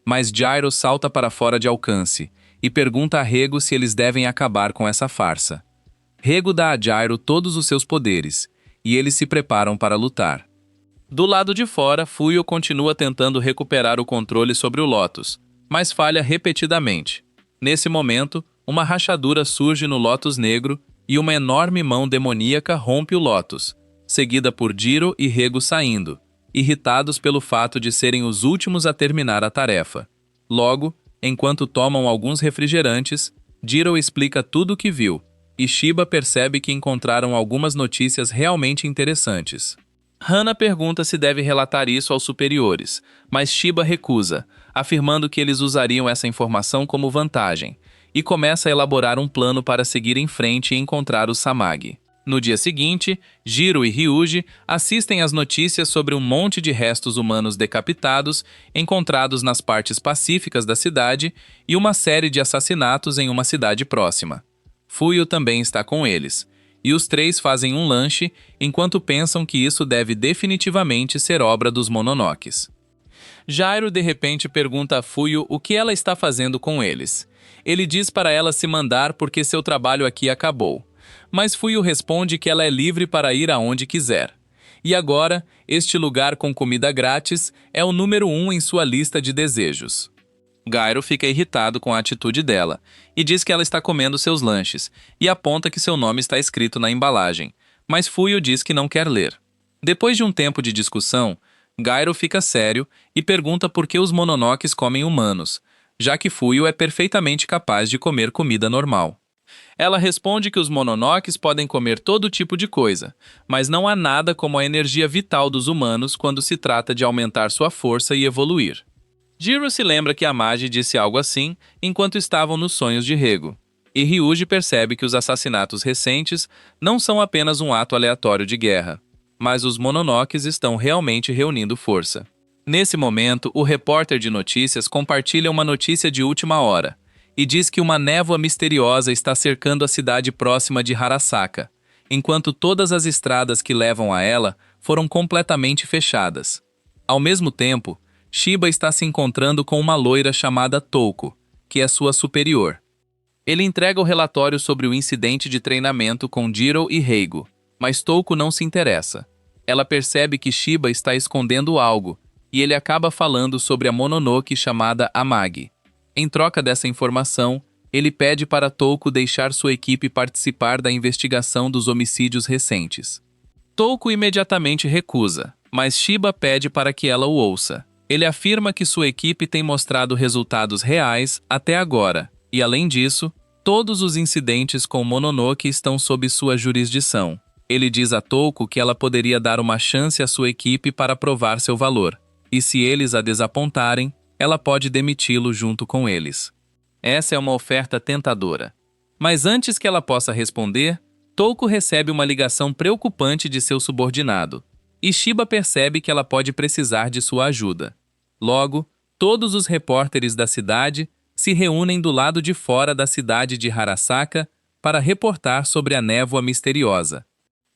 Mas Gyro salta para fora de alcance e pergunta a Rego se eles devem acabar com essa farsa. Rego dá a Gyro todos os seus poderes, e eles se preparam para lutar. Do lado de fora, Fuyo continua tentando recuperar o controle sobre o Lotus, mas falha repetidamente. Nesse momento, uma rachadura surge no Lotus negro e uma enorme mão demoníaca rompe o Lotus, seguida por Jiro e Rego saindo, irritados pelo fato de serem os últimos a terminar a tarefa. Logo, enquanto tomam alguns refrigerantes, Jiro explica tudo o que viu, e Shiba percebe que encontraram algumas notícias realmente interessantes. Hana pergunta se deve relatar isso aos superiores, mas Shiba recusa, afirmando que eles usariam essa informação como vantagem, e começa a elaborar um plano para seguir em frente e encontrar o Samagi. No dia seguinte, Jiro e Ryuji assistem às notícias sobre um monte de restos humanos decapitados encontrados nas partes pacíficas da cidade e uma série de assassinatos em uma cidade próxima. Fuyo também está com eles, e os três fazem um lanche enquanto pensam que isso deve definitivamente ser obra dos Mononokes. Gyro de repente pergunta a Fuyo o que ela está fazendo com eles. Ele diz para ela se mandar porque seu trabalho aqui acabou. Mas Fuyo responde que ela é livre para ir aonde quiser. E agora, este lugar com comida grátis é o número 1 em sua lista de desejos. Gyro fica irritado com a atitude dela e diz que ela está comendo seus lanches e aponta que seu nome está escrito na embalagem, mas Fuyo diz que não quer ler. Depois de um tempo de discussão, Gyro fica sério e pergunta por que os Mononokes comem humanos, já que Fuyo é perfeitamente capaz de comer comida normal. Ela responde que os Mononokes podem comer todo tipo de coisa, mas não há nada como a energia vital dos humanos quando se trata de aumentar sua força e evoluir. Jiro se lembra que a Magi disse algo assim enquanto estavam nos sonhos de Rego. E Ryuji percebe que os assassinatos recentes não são apenas um ato aleatório de guerra, mas os Mononokes estão realmente reunindo força. Nesse momento, o repórter de notícias compartilha uma notícia de última hora e diz que uma névoa misteriosa está cercando a cidade próxima de Arasaka, enquanto todas as estradas que levam a ela foram completamente fechadas. Ao mesmo tempo, Shiba está se encontrando com uma loira chamada Touko, que é sua superior. Ele entrega o relatório sobre o incidente de treinamento com Jiro e Reigo, mas Touko não se interessa. Ela percebe que Shiba está escondendo algo, e ele acaba falando sobre a Mononoke chamada Amagi. Em troca dessa informação, ele pede para Touko deixar sua equipe participar da investigação dos homicídios recentes. Touko imediatamente recusa, mas Shiba pede para que ela o ouça. Ele afirma que sua equipe tem mostrado resultados reais até agora, e além disso, todos os incidentes com Mononoke estão sob sua jurisdição. Ele diz a Touko que ela poderia dar uma chance à sua equipe para provar seu valor, e se eles a desapontarem, ela pode demiti-lo junto com eles. Essa é uma oferta tentadora. Mas antes que ela possa responder, Touko recebe uma ligação preocupante de seu subordinado, e Shiba percebe que ela pode precisar de sua ajuda. Logo, todos os repórteres da cidade se reúnem do lado de fora da cidade de Arasaka para reportar sobre a névoa misteriosa.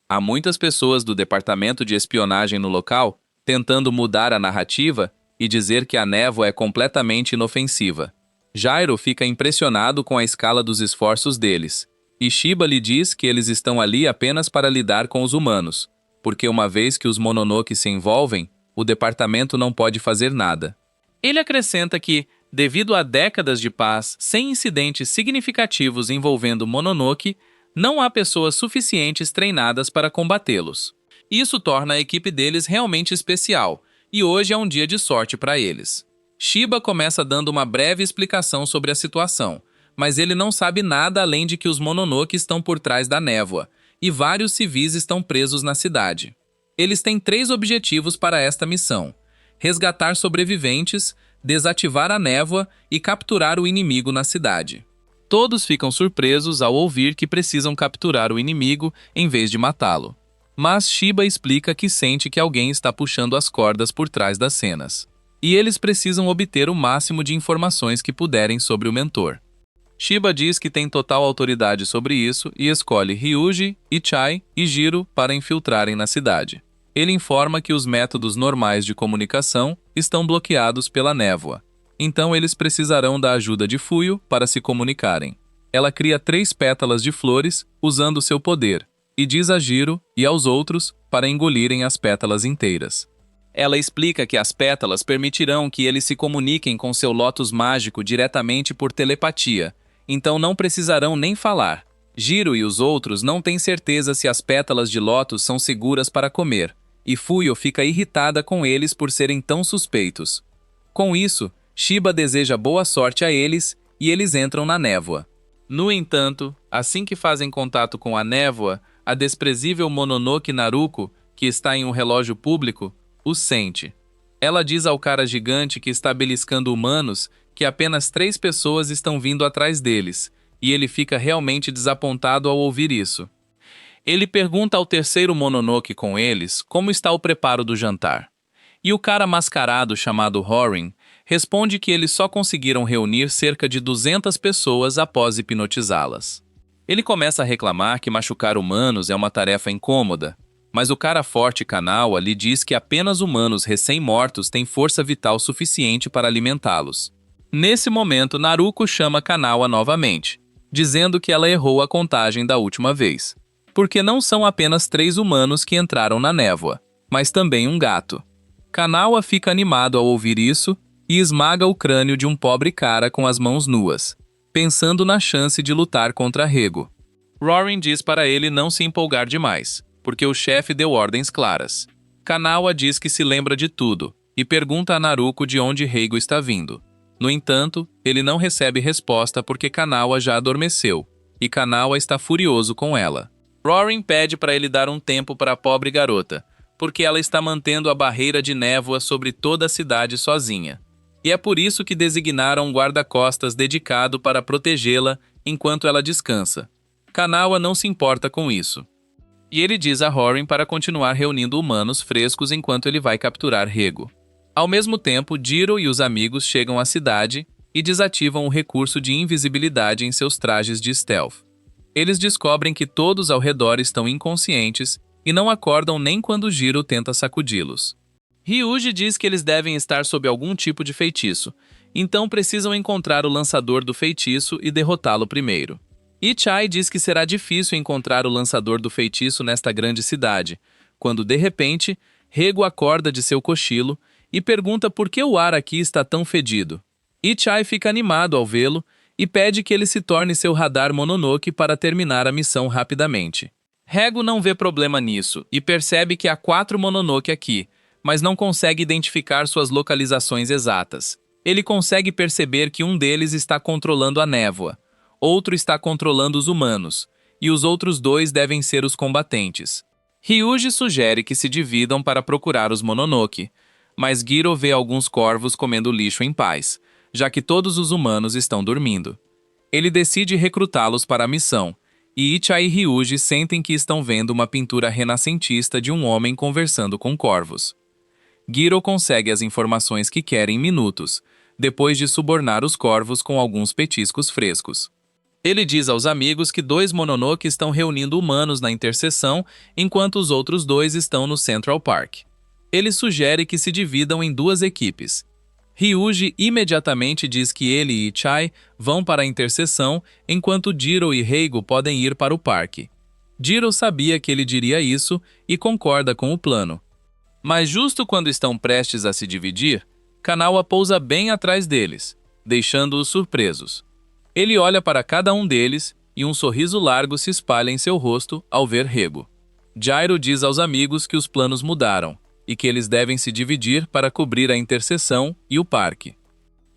Há muitas pessoas do departamento de espionagem no local tentando mudar a narrativa e dizer que a névoa é completamente inofensiva. Jairo fica impressionado com a escala dos esforços deles, e Shiba lhe diz que eles estão ali apenas para lidar com os humanos, porque uma vez que os Mononoke se envolvem, o departamento não pode fazer nada. Ele acrescenta que, devido a décadas de paz sem incidentes significativos envolvendo Mononoke, não há pessoas suficientes treinadas para combatê-los. Isso torna a equipe deles realmente especial, e hoje é um dia de sorte para eles. Shiba começa dando uma breve explicação sobre a situação, mas ele não sabe nada além de que os Mononoke estão por trás da névoa, e vários civis estão presos na cidade. Eles têm 3 objetivos para esta missão: resgatar sobreviventes, desativar a névoa e capturar o inimigo na cidade. Todos ficam surpresos ao ouvir que precisam capturar o inimigo em vez de matá-lo. Mas Shiba explica que sente que alguém está puxando as cordas por trás das cenas. E eles precisam obter o máximo de informações que puderem sobre o mentor. Shiba diz que tem total autoridade sobre isso e escolhe Ryuji, Ichai e Jiro para infiltrarem na cidade. Ele informa que os métodos normais de comunicação estão bloqueados pela névoa. Então eles precisarão da ajuda de Fuyo para se comunicarem. Ela cria 3 pétalas de flores usando seu poder, e diz a Jiro e aos outros para engolirem as pétalas inteiras. Ela explica que as pétalas permitirão que eles se comuniquem com seu lótus mágico diretamente por telepatia, então não precisarão nem falar. Jiro e os outros não têm certeza se as pétalas de lótus são seguras para comer, e Fuyo fica irritada com eles por serem tão suspeitos. Com isso, Shiba deseja boa sorte a eles e eles entram na névoa. No entanto, assim que fazem contato com a névoa, a desprezível Mononoke Naruko, que está em um relógio público, os sente. Ela diz ao cara gigante que está beliscando humanos que apenas 3 pessoas estão vindo atrás deles, e ele fica realmente desapontado ao ouvir isso. Ele pergunta ao terceiro Mononoke com eles como está o preparo do jantar. E o cara mascarado chamado Horin responde que eles só conseguiram reunir cerca de 200 pessoas após hipnotizá-las. Ele começa a reclamar que machucar humanos é uma tarefa incômoda, mas o cara forte Kanawa lhe diz que apenas humanos recém-mortos têm força vital suficiente para alimentá-los. Nesse momento, Naruko chama Kanawa novamente, dizendo que ela errou a contagem da última vez, porque não são apenas 3 humanos que entraram na névoa, mas também um gato. Kanawa fica animado ao ouvir isso e esmaga o crânio de um pobre cara com as mãos nuas, pensando na chance de lutar contra Rego. Rorin diz para ele não se empolgar demais, porque o chefe deu ordens claras. Kanawa diz que se lembra de tudo e pergunta a Naruko de onde Reigo está vindo. No entanto, ele não recebe resposta porque Kanawa já adormeceu, e Kanawa está furioso com ela. Rorin pede para ele dar um tempo para a pobre garota, porque ela está mantendo a barreira de névoa sobre toda a cidade sozinha. E é por isso que designaram um guarda-costas dedicado para protegê-la enquanto ela descansa. Kanawa não se importa com isso. E ele diz a Horin para continuar reunindo humanos frescos enquanto ele vai capturar Rego. Ao mesmo tempo, Jiro e os amigos chegam à cidade e desativam o recurso de invisibilidade em seus trajes de stealth. Eles descobrem que todos ao redor estão inconscientes e não acordam nem quando Jiro tenta sacudi-los. Ryuji diz que eles devem estar sob algum tipo de feitiço, então precisam encontrar o lançador do feitiço e derrotá-lo primeiro. Ichai diz que será difícil encontrar o lançador do feitiço nesta grande cidade, quando de repente, Rego acorda de seu cochilo e pergunta por que o ar aqui está tão fedido. Ichai fica animado ao vê-lo e pede que ele se torne seu radar Mononoke para terminar a missão rapidamente. Rego não vê problema nisso e percebe que há 4 Mononoke aqui, mas não consegue identificar suas localizações exatas. Ele consegue perceber que um deles está controlando a névoa, outro está controlando os humanos, e os outros 2 devem ser os combatentes. Ryuji sugere que se dividam para procurar os Mononoke, mas Giro vê alguns corvos comendo lixo em paz, já que todos os humanos estão dormindo. Ele decide recrutá-los para a missão, e Ichai e Ryuji sentem que estão vendo uma pintura renascentista de um homem conversando com corvos. Giro consegue as informações que quer em minutos, depois de subornar os corvos com alguns petiscos frescos. Ele diz aos amigos que 2 Mononoke estão reunindo humanos na interseção, enquanto os outros 2 estão no Central Park. Ele sugere que se dividam em 2 equipes. Ryuji imediatamente diz que ele e Ichai vão para a interseção, enquanto Jiro e Reigo podem ir para o parque. Jiro sabia que ele diria isso e concorda com o plano. Mas justo quando estão prestes a se dividir, Kanawa pousa bem atrás deles, deixando-os surpresos. Ele olha para cada um deles e um sorriso largo se espalha em seu rosto ao ver Rego. Jairo diz aos amigos que os planos mudaram e que eles devem se dividir para cobrir a interseção e o parque.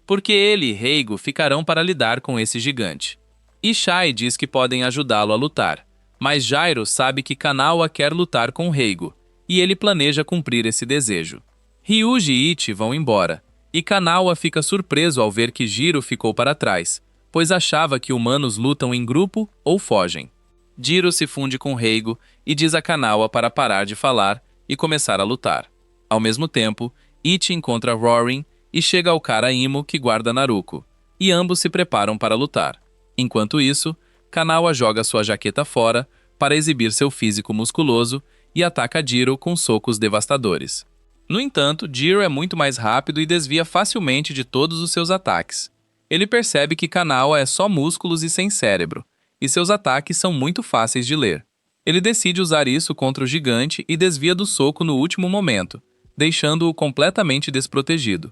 Porque ele e Reigo ficarão para lidar com esse gigante. Ishai diz que podem ajudá-lo a lutar, mas Jairo sabe que Kanawa quer lutar com Reigo, e ele planeja cumprir esse desejo. Ryuji e Ichi vão embora, e Kanawa fica surpreso ao ver que Jiro ficou para trás, pois achava que humanos lutam em grupo ou fogem. Jiro se funde com Reigo e diz a Kanawa para parar de falar e começar a lutar. Ao mesmo tempo, Ichi encontra Roaring e chega ao cara Imo que guarda Naruko, e ambos se preparam para lutar. Enquanto isso, Kanawa joga sua jaqueta fora para exibir seu físico musculoso e ataca Jiro com socos devastadores. No entanto, Jiro é muito mais rápido e desvia facilmente de todos os seus ataques. Ele percebe que Kanawa é só músculos e sem cérebro, e seus ataques são muito fáceis de ler. Ele decide usar isso contra o gigante e desvia do soco no último momento, deixando-o completamente desprotegido.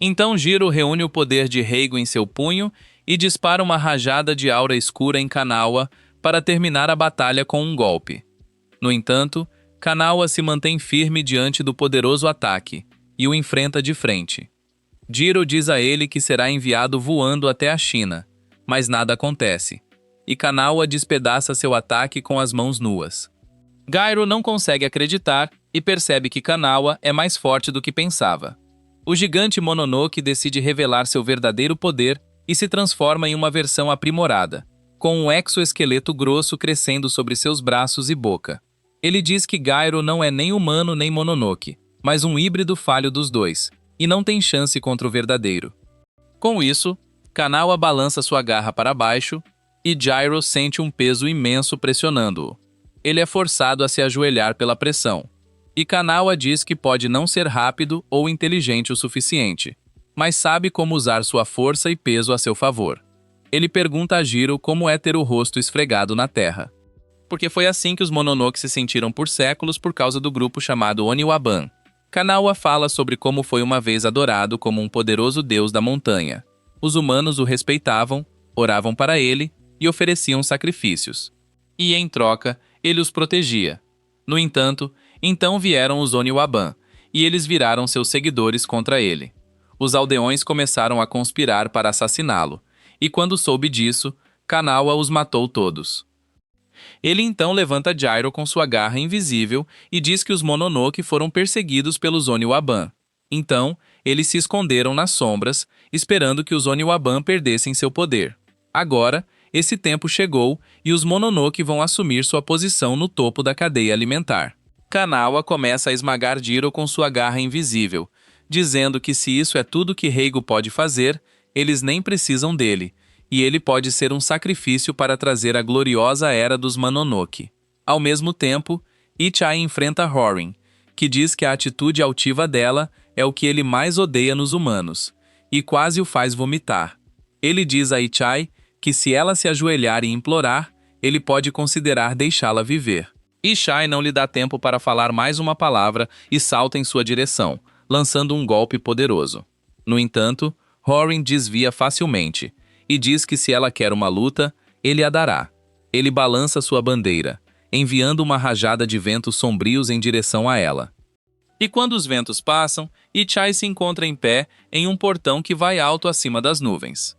Então Jiro reúne o poder de Reigo em seu punho e dispara uma rajada de aura escura em Kanawa para terminar a batalha com um golpe. No entanto, Kanawa se mantém firme diante do poderoso ataque e o enfrenta de frente. Jiro diz a ele que será enviado voando até a China, mas nada acontece, e Kanawa despedaça seu ataque com as mãos nuas. Gairo não consegue acreditar e percebe que Kanawa é mais forte do que pensava. O gigante Mononoke decide revelar seu verdadeiro poder e se transforma em uma versão aprimorada, com um exoesqueleto grosso crescendo sobre seus braços e boca. Ele diz que Gairo não é nem humano nem Mononoke, mas um híbrido falho dos dois, e não tem chance contra o verdadeiro. Com isso, Kanawa balança sua garra para baixo e Jairo sente um peso imenso pressionando-o. Ele é forçado a se ajoelhar pela pressão, e Kanawa diz que pode não ser rápido ou inteligente o suficiente, mas sabe como usar sua força e peso a seu favor. Ele pergunta a Jiro como é ter o rosto esfregado na terra. Porque foi assim que os Mononoke se sentiram por séculos por causa do grupo chamado Oniwaban. Kanawa fala sobre como foi uma vez adorado como um poderoso deus da montanha. Os humanos o respeitavam, oravam para ele e ofereciam sacrifícios. E, em troca, ele os protegia. No entanto, então vieram os Oniwaban, e eles viraram seus seguidores contra ele. Os aldeões começaram a conspirar para assassiná-lo, e quando soube disso, Kanawa os matou todos. Ele então levanta Jairo com sua garra invisível e diz que os Mononoke foram perseguidos pelos Oniwaban. Então, eles se esconderam nas sombras, esperando que os Oniwaban perdessem seu poder. Agora, Esse tempo chegou e os Mononoke vão assumir sua posição no topo da cadeia alimentar. Kanawa começa a esmagar Jiro com sua garra invisível, dizendo que se isso é tudo que Reigo pode fazer, eles nem precisam dele, e ele pode ser um sacrifício para trazer a gloriosa era dos Mononoke. Ao mesmo tempo, Ichai enfrenta Horin, que diz que a atitude altiva dela é o que ele mais odeia nos humanos, e quase o faz vomitar. Ele diz a Ichai que se ela se ajoelhar e implorar, ele pode considerar deixá-la viver. Ichai não lhe dá tempo para falar mais uma palavra e salta em sua direção, lançando um golpe poderoso. No entanto, Horin desvia facilmente e diz que se ela quer uma luta, ele a dará. Ele balança sua bandeira, enviando uma rajada de ventos sombrios em direção a ela. E quando os ventos passam, Ichai se encontra em pé em um portão que vai alto acima das nuvens.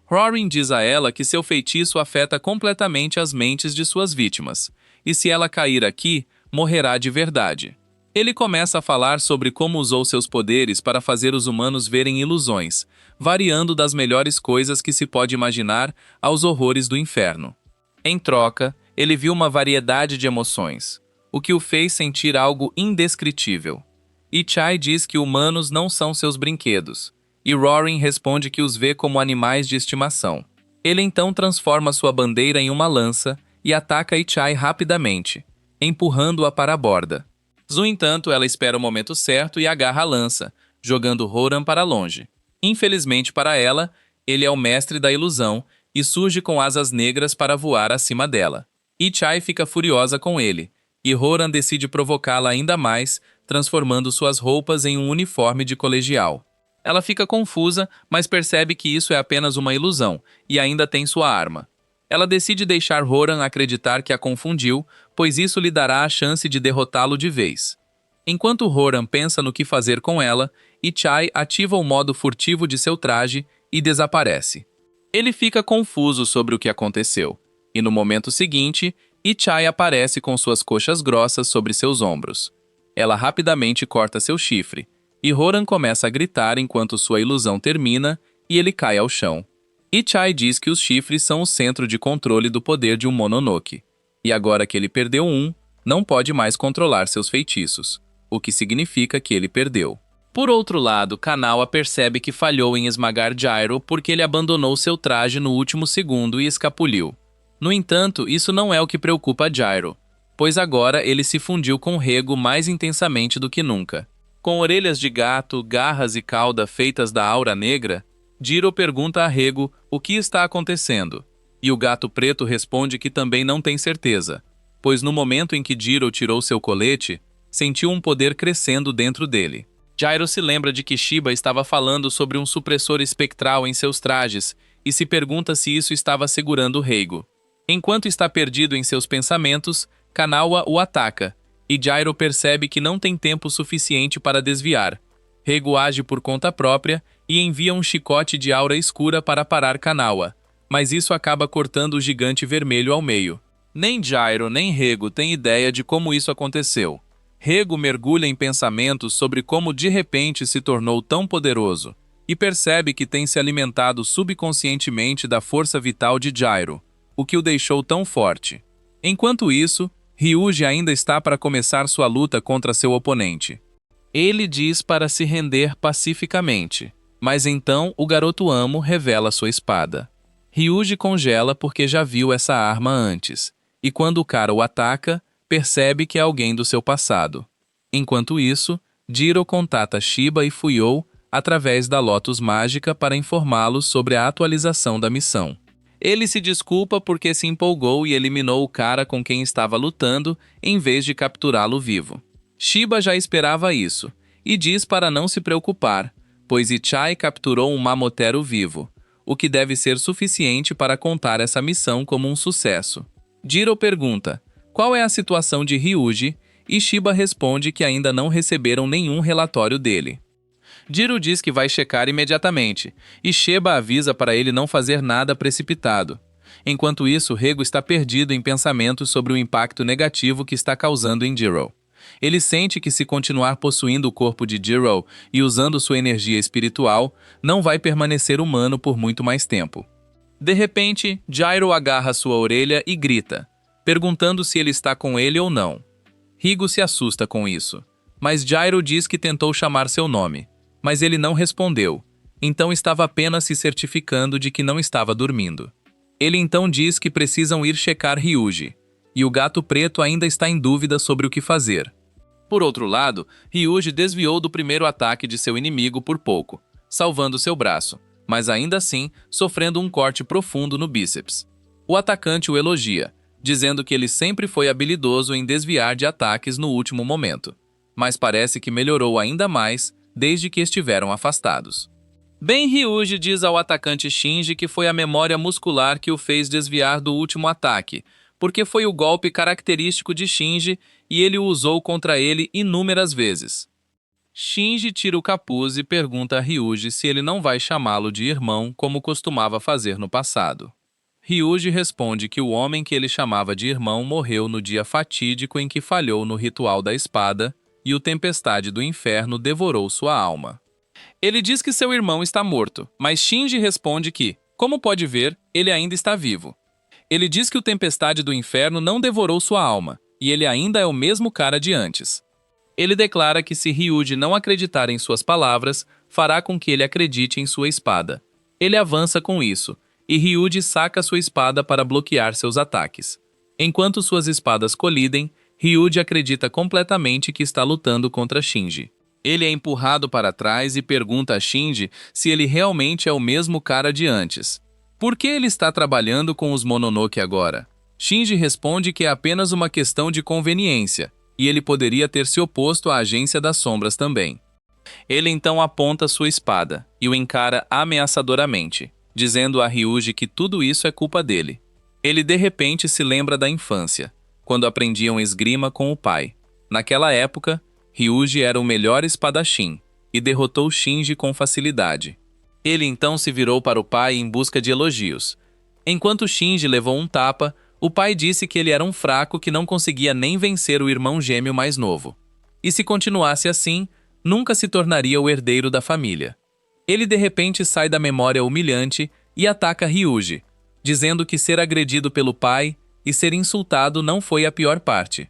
Horin diz a ela que seu feitiço afeta completamente as mentes de suas vítimas, e se ela cair aqui, morrerá de verdade. Ele começa a falar sobre como usou seus poderes para fazer os humanos verem ilusões, variando das melhores coisas que se pode imaginar aos horrores do inferno. Em troca, ele viu uma variedade de emoções, o que o fez sentir algo indescritível. Ichai diz que humanos não são seus brinquedos, e Horin responde que os vê como animais de estimação. Ele então transforma sua bandeira em uma lança e ataca Ichai rapidamente, empurrando-a para a borda. No entanto, ela espera o momento certo e agarra a lança, jogando Horan para longe. Infelizmente para ela, ele é o mestre da ilusão e surge com asas negras para voar acima dela. Ichai fica furiosa com ele, e Horan decide provocá-la ainda mais, transformando suas roupas em um uniforme de colegial. Ela fica confusa, mas percebe que isso é apenas uma ilusão, e ainda tem sua arma. Ela decide deixar Horan acreditar que a confundiu, pois isso lhe dará a chance de derrotá-lo de vez. Enquanto Horan pensa no que fazer com ela, Ichai ativa o modo furtivo de seu traje e desaparece. Ele fica confuso sobre o que aconteceu, e no momento seguinte, Ichai aparece com suas coxas grossas sobre seus ombros. Ela rapidamente corta seu chifre, e Horan começa a gritar enquanto sua ilusão termina e ele cai ao chão. Ichai diz que os chifres são o centro de controle do poder de um Mononoke, e agora que ele perdeu um, não pode mais controlar seus feitiços, o que significa que ele perdeu. Por outro lado, Kanawa percebe que falhou em esmagar Jiro porque ele abandonou seu traje no último segundo e escapuliu. No entanto, isso não é o que preocupa Jiro, pois agora ele se fundiu com Reigo mais intensamente do que nunca. Com orelhas de gato, garras e cauda feitas da aura negra, Jiro pergunta a Reigo o que está acontecendo, e o gato preto responde que também não tem certeza, pois no momento em que Jiro tirou seu colete, sentiu um poder crescendo dentro dele. Jiro se lembra de que Shiba estava falando sobre um supressor espectral em seus trajes e se pergunta se isso estava segurando Reigo. Enquanto está perdido em seus pensamentos, Kanawa o ataca, e Jiro percebe que não tem tempo suficiente para desviar. Reigo age por conta própria e envia um chicote de aura escura para parar Kanawa, mas isso acaba cortando o gigante vermelho ao meio. Nem Jiro nem Reigo têm ideia de como isso aconteceu. Reigo mergulha em pensamentos sobre como de repente se tornou tão poderoso, e percebe que tem se alimentado subconscientemente da força vital de Jiro, o que o deixou tão forte. Enquanto isso, Ryuji ainda está para começar sua luta contra seu oponente. Ele diz para se render pacificamente, mas então o garoto Amo revela sua espada. Ryuji congela porque já viu essa arma antes, e quando o cara o ataca, percebe que é alguém do seu passado. Enquanto isso, Jiro contata Shiba e Fuyou através da Lotus Mágica para informá-los sobre a atualização da missão. Ele se desculpa porque se empolgou e eliminou o cara com quem estava lutando, em vez de capturá-lo vivo. Shiba já esperava isso, e diz para não se preocupar, pois Ichai capturou um mamotero vivo, o que deve ser suficiente para contar essa missão como um sucesso. Jiro pergunta qual é a situação de Ryuji, e Shiba responde que ainda não receberam nenhum relatório dele. Jiro diz que vai checar imediatamente, e Shiba avisa para ele não fazer nada precipitado. Enquanto isso, Reigo está perdido em pensamentos sobre o impacto negativo que está causando em Jiro. Ele sente que se continuar possuindo o corpo de Jiro e usando sua energia espiritual, não vai permanecer humano por muito mais tempo. De repente, Jairo agarra sua orelha e grita, perguntando se ele está com ele ou não. Rigo se assusta com isso, mas Jairo diz que tentou chamar seu nome, mas ele não respondeu, então estava apenas se certificando de que não estava dormindo. Ele então diz que precisam ir checar Ryuji, e o gato preto ainda está em dúvida sobre o que fazer. Por outro lado, Ryuji desviou do primeiro ataque de seu inimigo por pouco, salvando seu braço, mas ainda assim sofrendo um corte profundo no bíceps. O atacante o elogia, dizendo que ele sempre foi habilidoso em desviar de ataques no último momento, mas parece que melhorou ainda mais desde que estiveram afastados. Bem, Ryuji diz ao atacante Shinji que foi a memória muscular que o fez desviar do último ataque, porque foi o golpe característico de Shinji e ele o usou contra ele inúmeras vezes. Shinji tira o capuz e pergunta a Ryuji se ele não vai chamá-lo de irmão como costumava fazer no passado. Ryuji responde que o homem que ele chamava de irmão morreu no dia fatídico em que falhou no ritual da espada e o Tempestade do Inferno devorou sua alma. Ele diz que seu irmão está morto, mas Shinji responde que, como pode ver, ele ainda está vivo. Ele diz que o Tempestade do Inferno não devorou sua alma, e ele ainda é o mesmo cara de antes. Ele declara que se Ryuji não acreditar em suas palavras, fará com que ele acredite em sua espada. Ele avança com isso, e Ryuji saca sua espada para bloquear seus ataques. Enquanto suas espadas colidem, Ryuji acredita completamente que está lutando contra Shinji. Ele é empurrado para trás e pergunta a Shinji se ele realmente é o mesmo cara de antes. Por que ele está trabalhando com os Mononoke agora? Shinji responde que é apenas uma questão de conveniência, e ele poderia ter se oposto à Agência das Sombras também. Ele então aponta sua espada e o encara ameaçadoramente, dizendo a Ryuji que tudo isso é culpa dele. Ele de repente se lembra da infância, quando aprendiam esgrima com o pai. Naquela época, Ryuji era o melhor espadachim e derrotou Shinji com facilidade. Ele então se virou para o pai em busca de elogios. Enquanto Shinji levou um tapa, o pai disse que ele era um fraco que não conseguia nem vencer o irmão gêmeo mais novo. E se continuasse assim, nunca se tornaria o herdeiro da família. Ele de repente sai da memória humilhante e ataca Ryuji, dizendo que ser agredido pelo pai e ser insultado não foi a pior parte.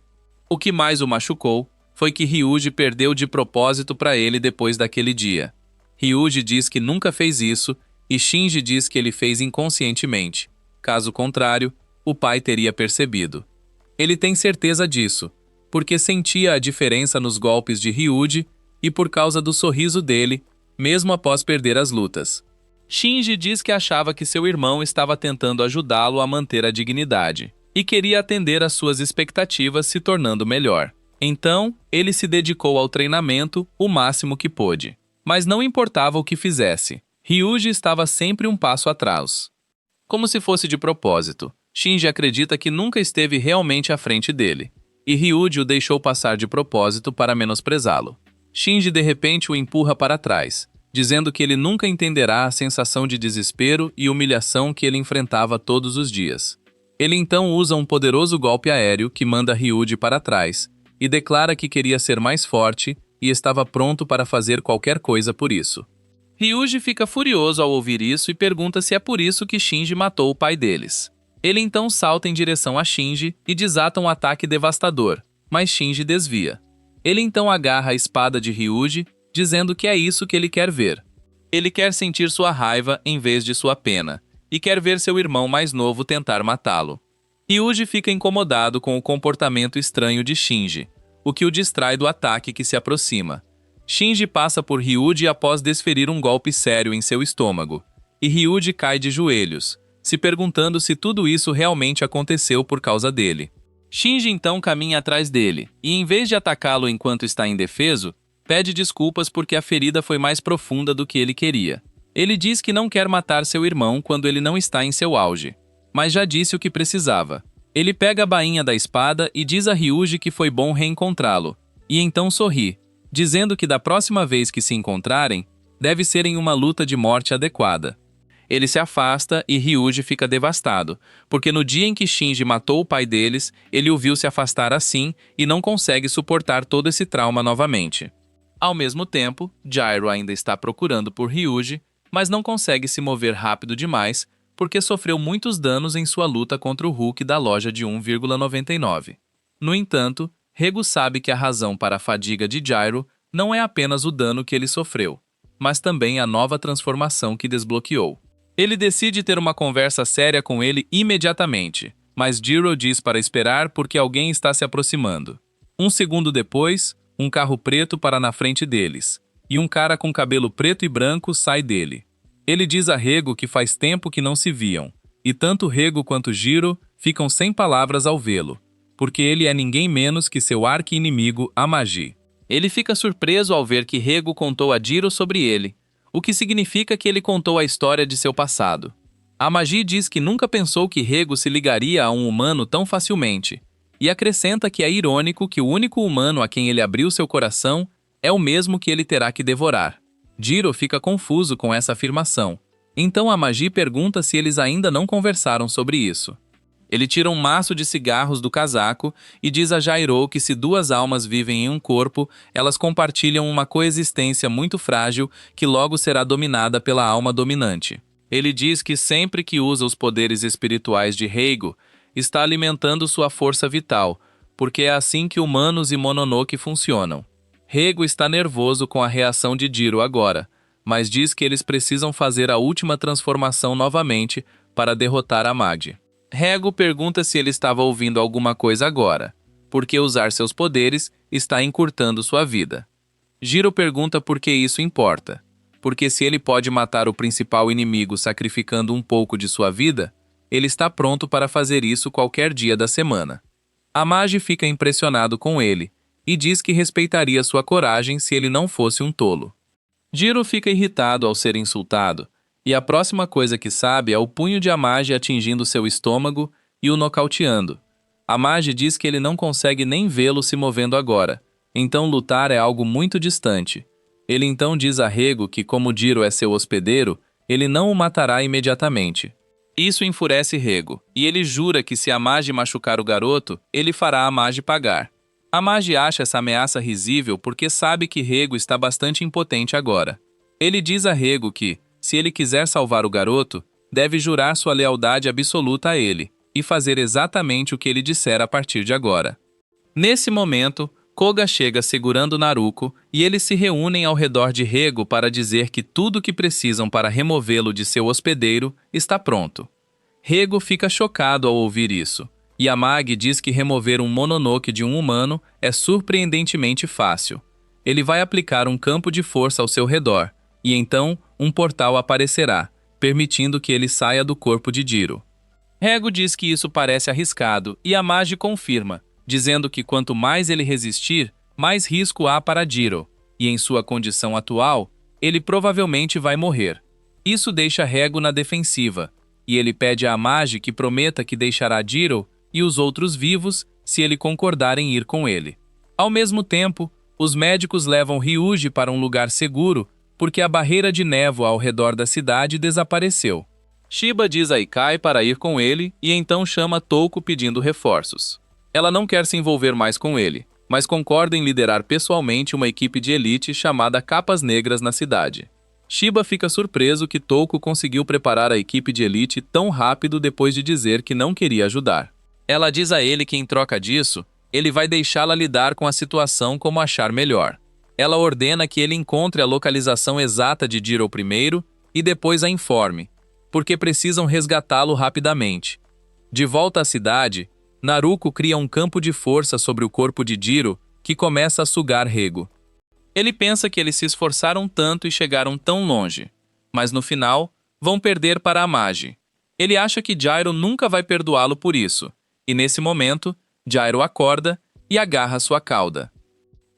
O que mais o machucou foi que Ryuji perdeu de propósito para ele depois daquele dia. Ryuji diz que nunca fez isso e Shinji diz que ele fez inconscientemente. Caso contrário, o pai teria percebido. Ele tem certeza disso, porque sentia a diferença nos golpes de Ryuji e por causa do sorriso dele, mesmo após perder as lutas. Shinji diz que achava que seu irmão estava tentando ajudá-lo a manter a dignidade e queria atender às suas expectativas se tornando melhor. Então, ele se dedicou ao treinamento o máximo que pôde. Mas não importava o que fizesse, Ryuji estava sempre um passo atrás. Como se fosse de propósito, Shinji acredita que nunca esteve realmente à frente dele, e Ryuji o deixou passar de propósito para menosprezá-lo. Shinji de repente o empurra para trás, dizendo que ele nunca entenderá a sensação de desespero e humilhação que ele enfrentava todos os dias. Ele então usa um poderoso golpe aéreo que manda Ryuji para trás, e declara que queria ser mais forte e estava pronto para fazer qualquer coisa por isso. Ryuji fica furioso ao ouvir isso e pergunta se é por isso que Shinji matou o pai deles. Ele então salta em direção a Shinji e desata um ataque devastador, mas Shinji desvia. Ele então agarra a espada de Ryuji, dizendo que é isso que ele quer ver. Ele quer sentir sua raiva em vez de sua pena, e quer ver seu irmão mais novo tentar matá-lo. Ryuji fica incomodado com o comportamento estranho de Shinji, o que o distrai do ataque que se aproxima. Shinji passa por Ryuji após desferir um golpe sério em seu estômago, e Ryuji cai de joelhos, se perguntando se tudo isso realmente aconteceu por causa dele. Shinji então caminha atrás dele, e em vez de atacá-lo enquanto está indefeso, pede desculpas porque a ferida foi mais profunda do que ele queria. Ele diz que não quer matar seu irmão quando ele não está em seu auge, mas já disse o que precisava. Ele pega a bainha da espada e diz a Ryuji que foi bom reencontrá-lo, e então sorri, dizendo que da próxima vez que se encontrarem, deve ser em uma luta de morte adequada. Ele se afasta e Ryuji fica devastado, porque no dia em que Shinji matou o pai deles, ele o viu se afastar assim e não consegue suportar todo esse trauma novamente. Ao mesmo tempo, Jairo ainda está procurando por Ryuji, mas não consegue se mover rápido demais, porque sofreu muitos danos em sua luta contra o Hulk da loja de 1,99. No entanto, Rego sabe que a razão para a fadiga de Gyro não é apenas o dano que ele sofreu, mas também a nova transformação que desbloqueou. Ele decide ter uma conversa séria com ele imediatamente, mas Gyro diz para esperar porque alguém está se aproximando. Um segundo depois, um carro preto para na frente deles, e um cara com cabelo preto e branco sai dele. Ele diz a Rego que faz tempo que não se viam, e tanto Rego quanto Gyro ficam sem palavras ao vê-lo, porque ele é ninguém menos que seu arqui-inimigo, a Magi. Ele fica surpreso ao ver que Rego contou a Gyro sobre ele, o que significa que ele contou a história de seu passado. A Magi diz que nunca pensou que Rego se ligaria a um humano tão facilmente, e acrescenta que é irônico que o único humano a quem ele abriu seu coração é o mesmo que ele terá que devorar. Gyro fica confuso com essa afirmação, então a Magi pergunta se eles ainda não conversaram sobre isso. Ele tira um maço de cigarros do casaco e diz a Gyro que se duas almas vivem em um corpo, elas compartilham uma coexistência muito frágil que logo será dominada pela alma dominante. Ele diz que sempre que usa os poderes espirituais de Rego, está alimentando sua força vital, porque é assim que humanos e Mononoke funcionam. Rego está nervoso com a reação de Gyro agora, mas diz que eles precisam fazer a última transformação novamente para derrotar a Magdi. Rego pergunta se ele estava ouvindo alguma coisa agora, porque usar seus poderes está encurtando sua vida. Gyro pergunta por que isso importa, porque se ele pode matar o principal inimigo sacrificando um pouco de sua vida, ele está pronto para fazer isso qualquer dia da semana. A Magi fica impressionado com ele e diz que respeitaria sua coragem se ele não fosse um tolo. Gyro fica irritado ao ser insultado, e a próxima coisa que sabe é o punho de Amagi atingindo seu estômago e o nocauteando. Amagi diz que ele não consegue nem vê-lo se movendo agora, então lutar é algo muito distante. Ele então diz a Rego que, como Gyro é seu hospedeiro, ele não o matará imediatamente. Isso enfurece Rego, e ele jura que se Amagi machucar o garoto, ele fará Amagi pagar. Amagi acha essa ameaça risível porque sabe que Rego está bastante impotente agora. Ele diz a Rego que, se ele quiser salvar o garoto, deve jurar sua lealdade absoluta a ele e fazer exatamente o que ele disser a partir de agora. Nesse momento, Koga chega segurando Naruko e eles se reúnem ao redor de Rego para dizer que tudo o que precisam para removê-lo de seu hospedeiro está pronto. Rego fica chocado ao ouvir isso, e Amagi diz que remover um Mononoke de um humano é surpreendentemente fácil. Ele vai aplicar um campo de força ao seu redor, e então um portal aparecerá, permitindo que ele saia do corpo de Gyro. Rego diz que isso parece arriscado e Amagi confirma, dizendo que quanto mais ele resistir, mais risco há para Gyro, e em sua condição atual, ele provavelmente vai morrer. Isso deixa Rego na defensiva, e ele pede a Amagi que prometa que deixará Gyro e os outros vivos se ele concordar em ir com ele. Ao mesmo tempo, os médicos levam Ryuji para um lugar seguro porque a barreira de névoa ao redor da cidade desapareceu. Shiba diz a Ikai para ir com ele e então chama Touko pedindo reforços. Ela não quer se envolver mais com ele, mas concorda em liderar pessoalmente uma equipe de elite chamada Capas Negras na cidade. Shiba fica surpreso que Touko conseguiu preparar a equipe de elite tão rápido depois de dizer que não queria ajudar. Ela diz a ele que em troca disso, ele vai deixá-la lidar com a situação como achar melhor. Ela ordena que ele encontre a localização exata de Gyro primeiro e depois a informe, porque precisam resgatá-lo rapidamente. De volta à cidade, Naruko cria um campo de força sobre o corpo de Gyro que começa a sugar Rego. Ele pensa que eles se esforçaram tanto e chegaram tão longe, mas no final vão perder para Amagi. Ele acha que Gyro nunca vai perdoá-lo por isso, e nesse momento, Gyro acorda e agarra sua cauda.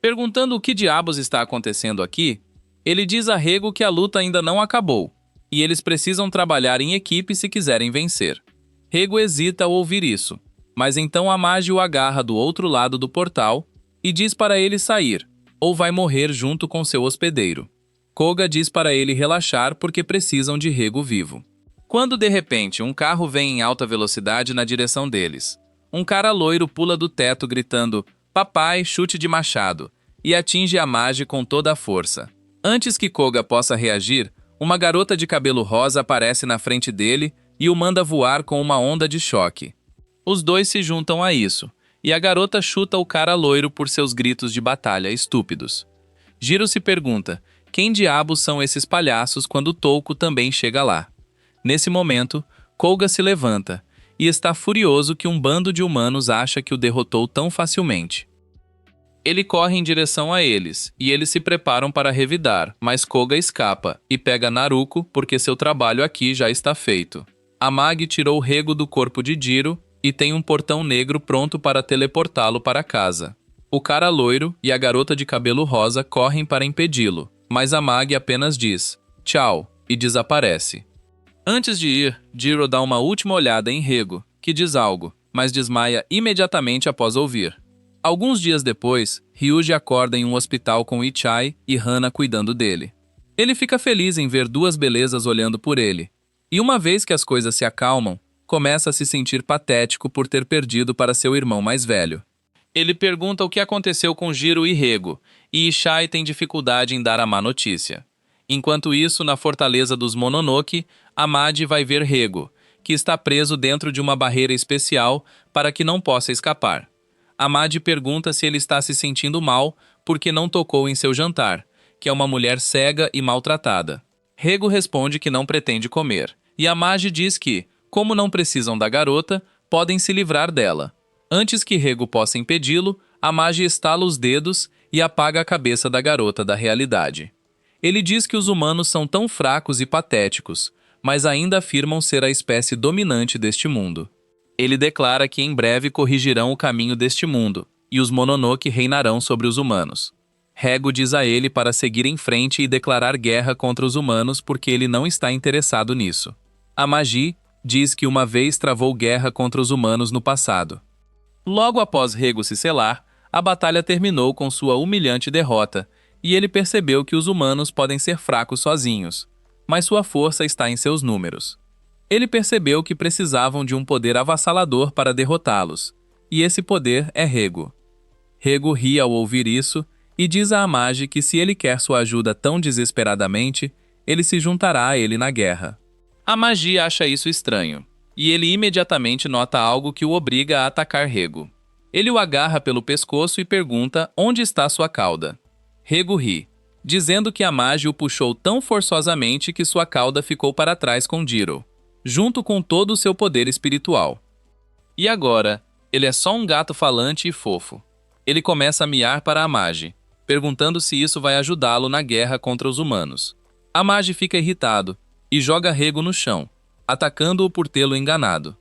Perguntando o que diabos está acontecendo aqui, ele diz a Rego que a luta ainda não acabou, e eles precisam trabalhar em equipe se quiserem vencer. Rego hesita ao ouvir isso, mas então Amagi o agarra do outro lado do portal e diz para ele sair, ou vai morrer junto com seu hospedeiro. Koga diz para ele relaxar porque precisam de Rego vivo. Quando de repente um carro vem em alta velocidade na direção deles, um cara loiro pula do teto gritando "Papai, chute de machado", e atinge Amagi com toda a força. Antes que Koga possa reagir, uma garota de cabelo rosa aparece na frente dele, e o manda voar com uma onda de choque. Os dois se juntam a isso, e a garota chuta o cara loiro por seus gritos de batalha estúpidos. Jiro se pergunta, quem diabos são esses palhaços quando Touko também chega lá? Nesse momento, Koga se levanta, e está furioso que um bando de humanos acha que o derrotou tão facilmente. Ele corre em direção a eles, e eles se preparam para revidar, mas Koga escapa, e pega Naruko porque seu trabalho aqui já está feito. Amagi tirou Rego do corpo de Jiro, e tem um portão negro pronto para teleportá-lo para casa. O cara loiro e a garota de cabelo rosa correm para impedi-lo, mas Amagi apenas diz, tchau, e desaparece. Antes de ir, Jiro dá uma última olhada em Rego, que diz algo, mas desmaia imediatamente após ouvir. Alguns dias depois, Ryuji acorda em um hospital com Ichai e Hana cuidando dele. Ele fica feliz em ver duas belezas olhando por ele, e uma vez que as coisas se acalmam, começa a se sentir patético por ter perdido para seu irmão mais velho. Ele pergunta o que aconteceu com Jiro e Rego, e Ichai tem dificuldade em dar a má notícia. Enquanto isso, na fortaleza dos Mononoke, Amadi vai ver Rego, que está preso dentro de uma barreira especial para que não possa escapar. Amadi pergunta se ele está se sentindo mal porque não tocou em seu jantar, que é uma mulher cega e maltratada. Rego responde que não pretende comer, e Amadi diz que, como não precisam da garota, podem se livrar dela. Antes que Rego possa impedi-lo, Amagi estala os dedos e apaga a cabeça da garota da realidade. Ele diz que os humanos são tão fracos e patéticos, mas ainda afirmam ser a espécie dominante deste mundo. Ele declara que em breve corrigirão o caminho deste mundo, e os Mononoke reinarão sobre os humanos. Rego diz a ele para seguir em frente e declarar guerra contra os humanos porque ele não está interessado nisso. Amagi diz que uma vez travou guerra contra os humanos no passado. Logo após Rego se selar, a batalha terminou com sua humilhante derrota, e ele percebeu que os humanos podem ser fracos sozinhos, mas sua força está em seus números. Ele percebeu que precisavam de um poder avassalador para derrotá-los, e esse poder é Rego. Rego ri ao ouvir isso e diz a Amagi que se ele quer sua ajuda tão desesperadamente, ele se juntará a ele na guerra. Amagi acha isso estranho, e ele imediatamente nota algo que o obriga a atacar Rego. Ele o agarra pelo pescoço e pergunta onde está sua cauda. Rego ri, dizendo que Amagi o puxou tão forçosamente que sua cauda ficou para trás com Jiro, junto com todo o seu poder espiritual. E agora, ele é só um gato falante e fofo. Ele começa a miar para Amagi, perguntando se isso vai ajudá-lo na guerra contra os humanos. Amagi fica irritado e joga Rego no chão, atacando-o por tê-lo enganado.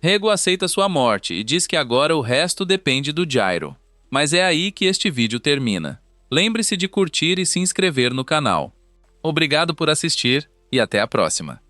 Rego aceita sua morte e diz que agora o resto depende do Gyro. Mas é aí que este vídeo termina. Lembre-se de curtir e se inscrever no canal. Obrigado por assistir e até a próxima.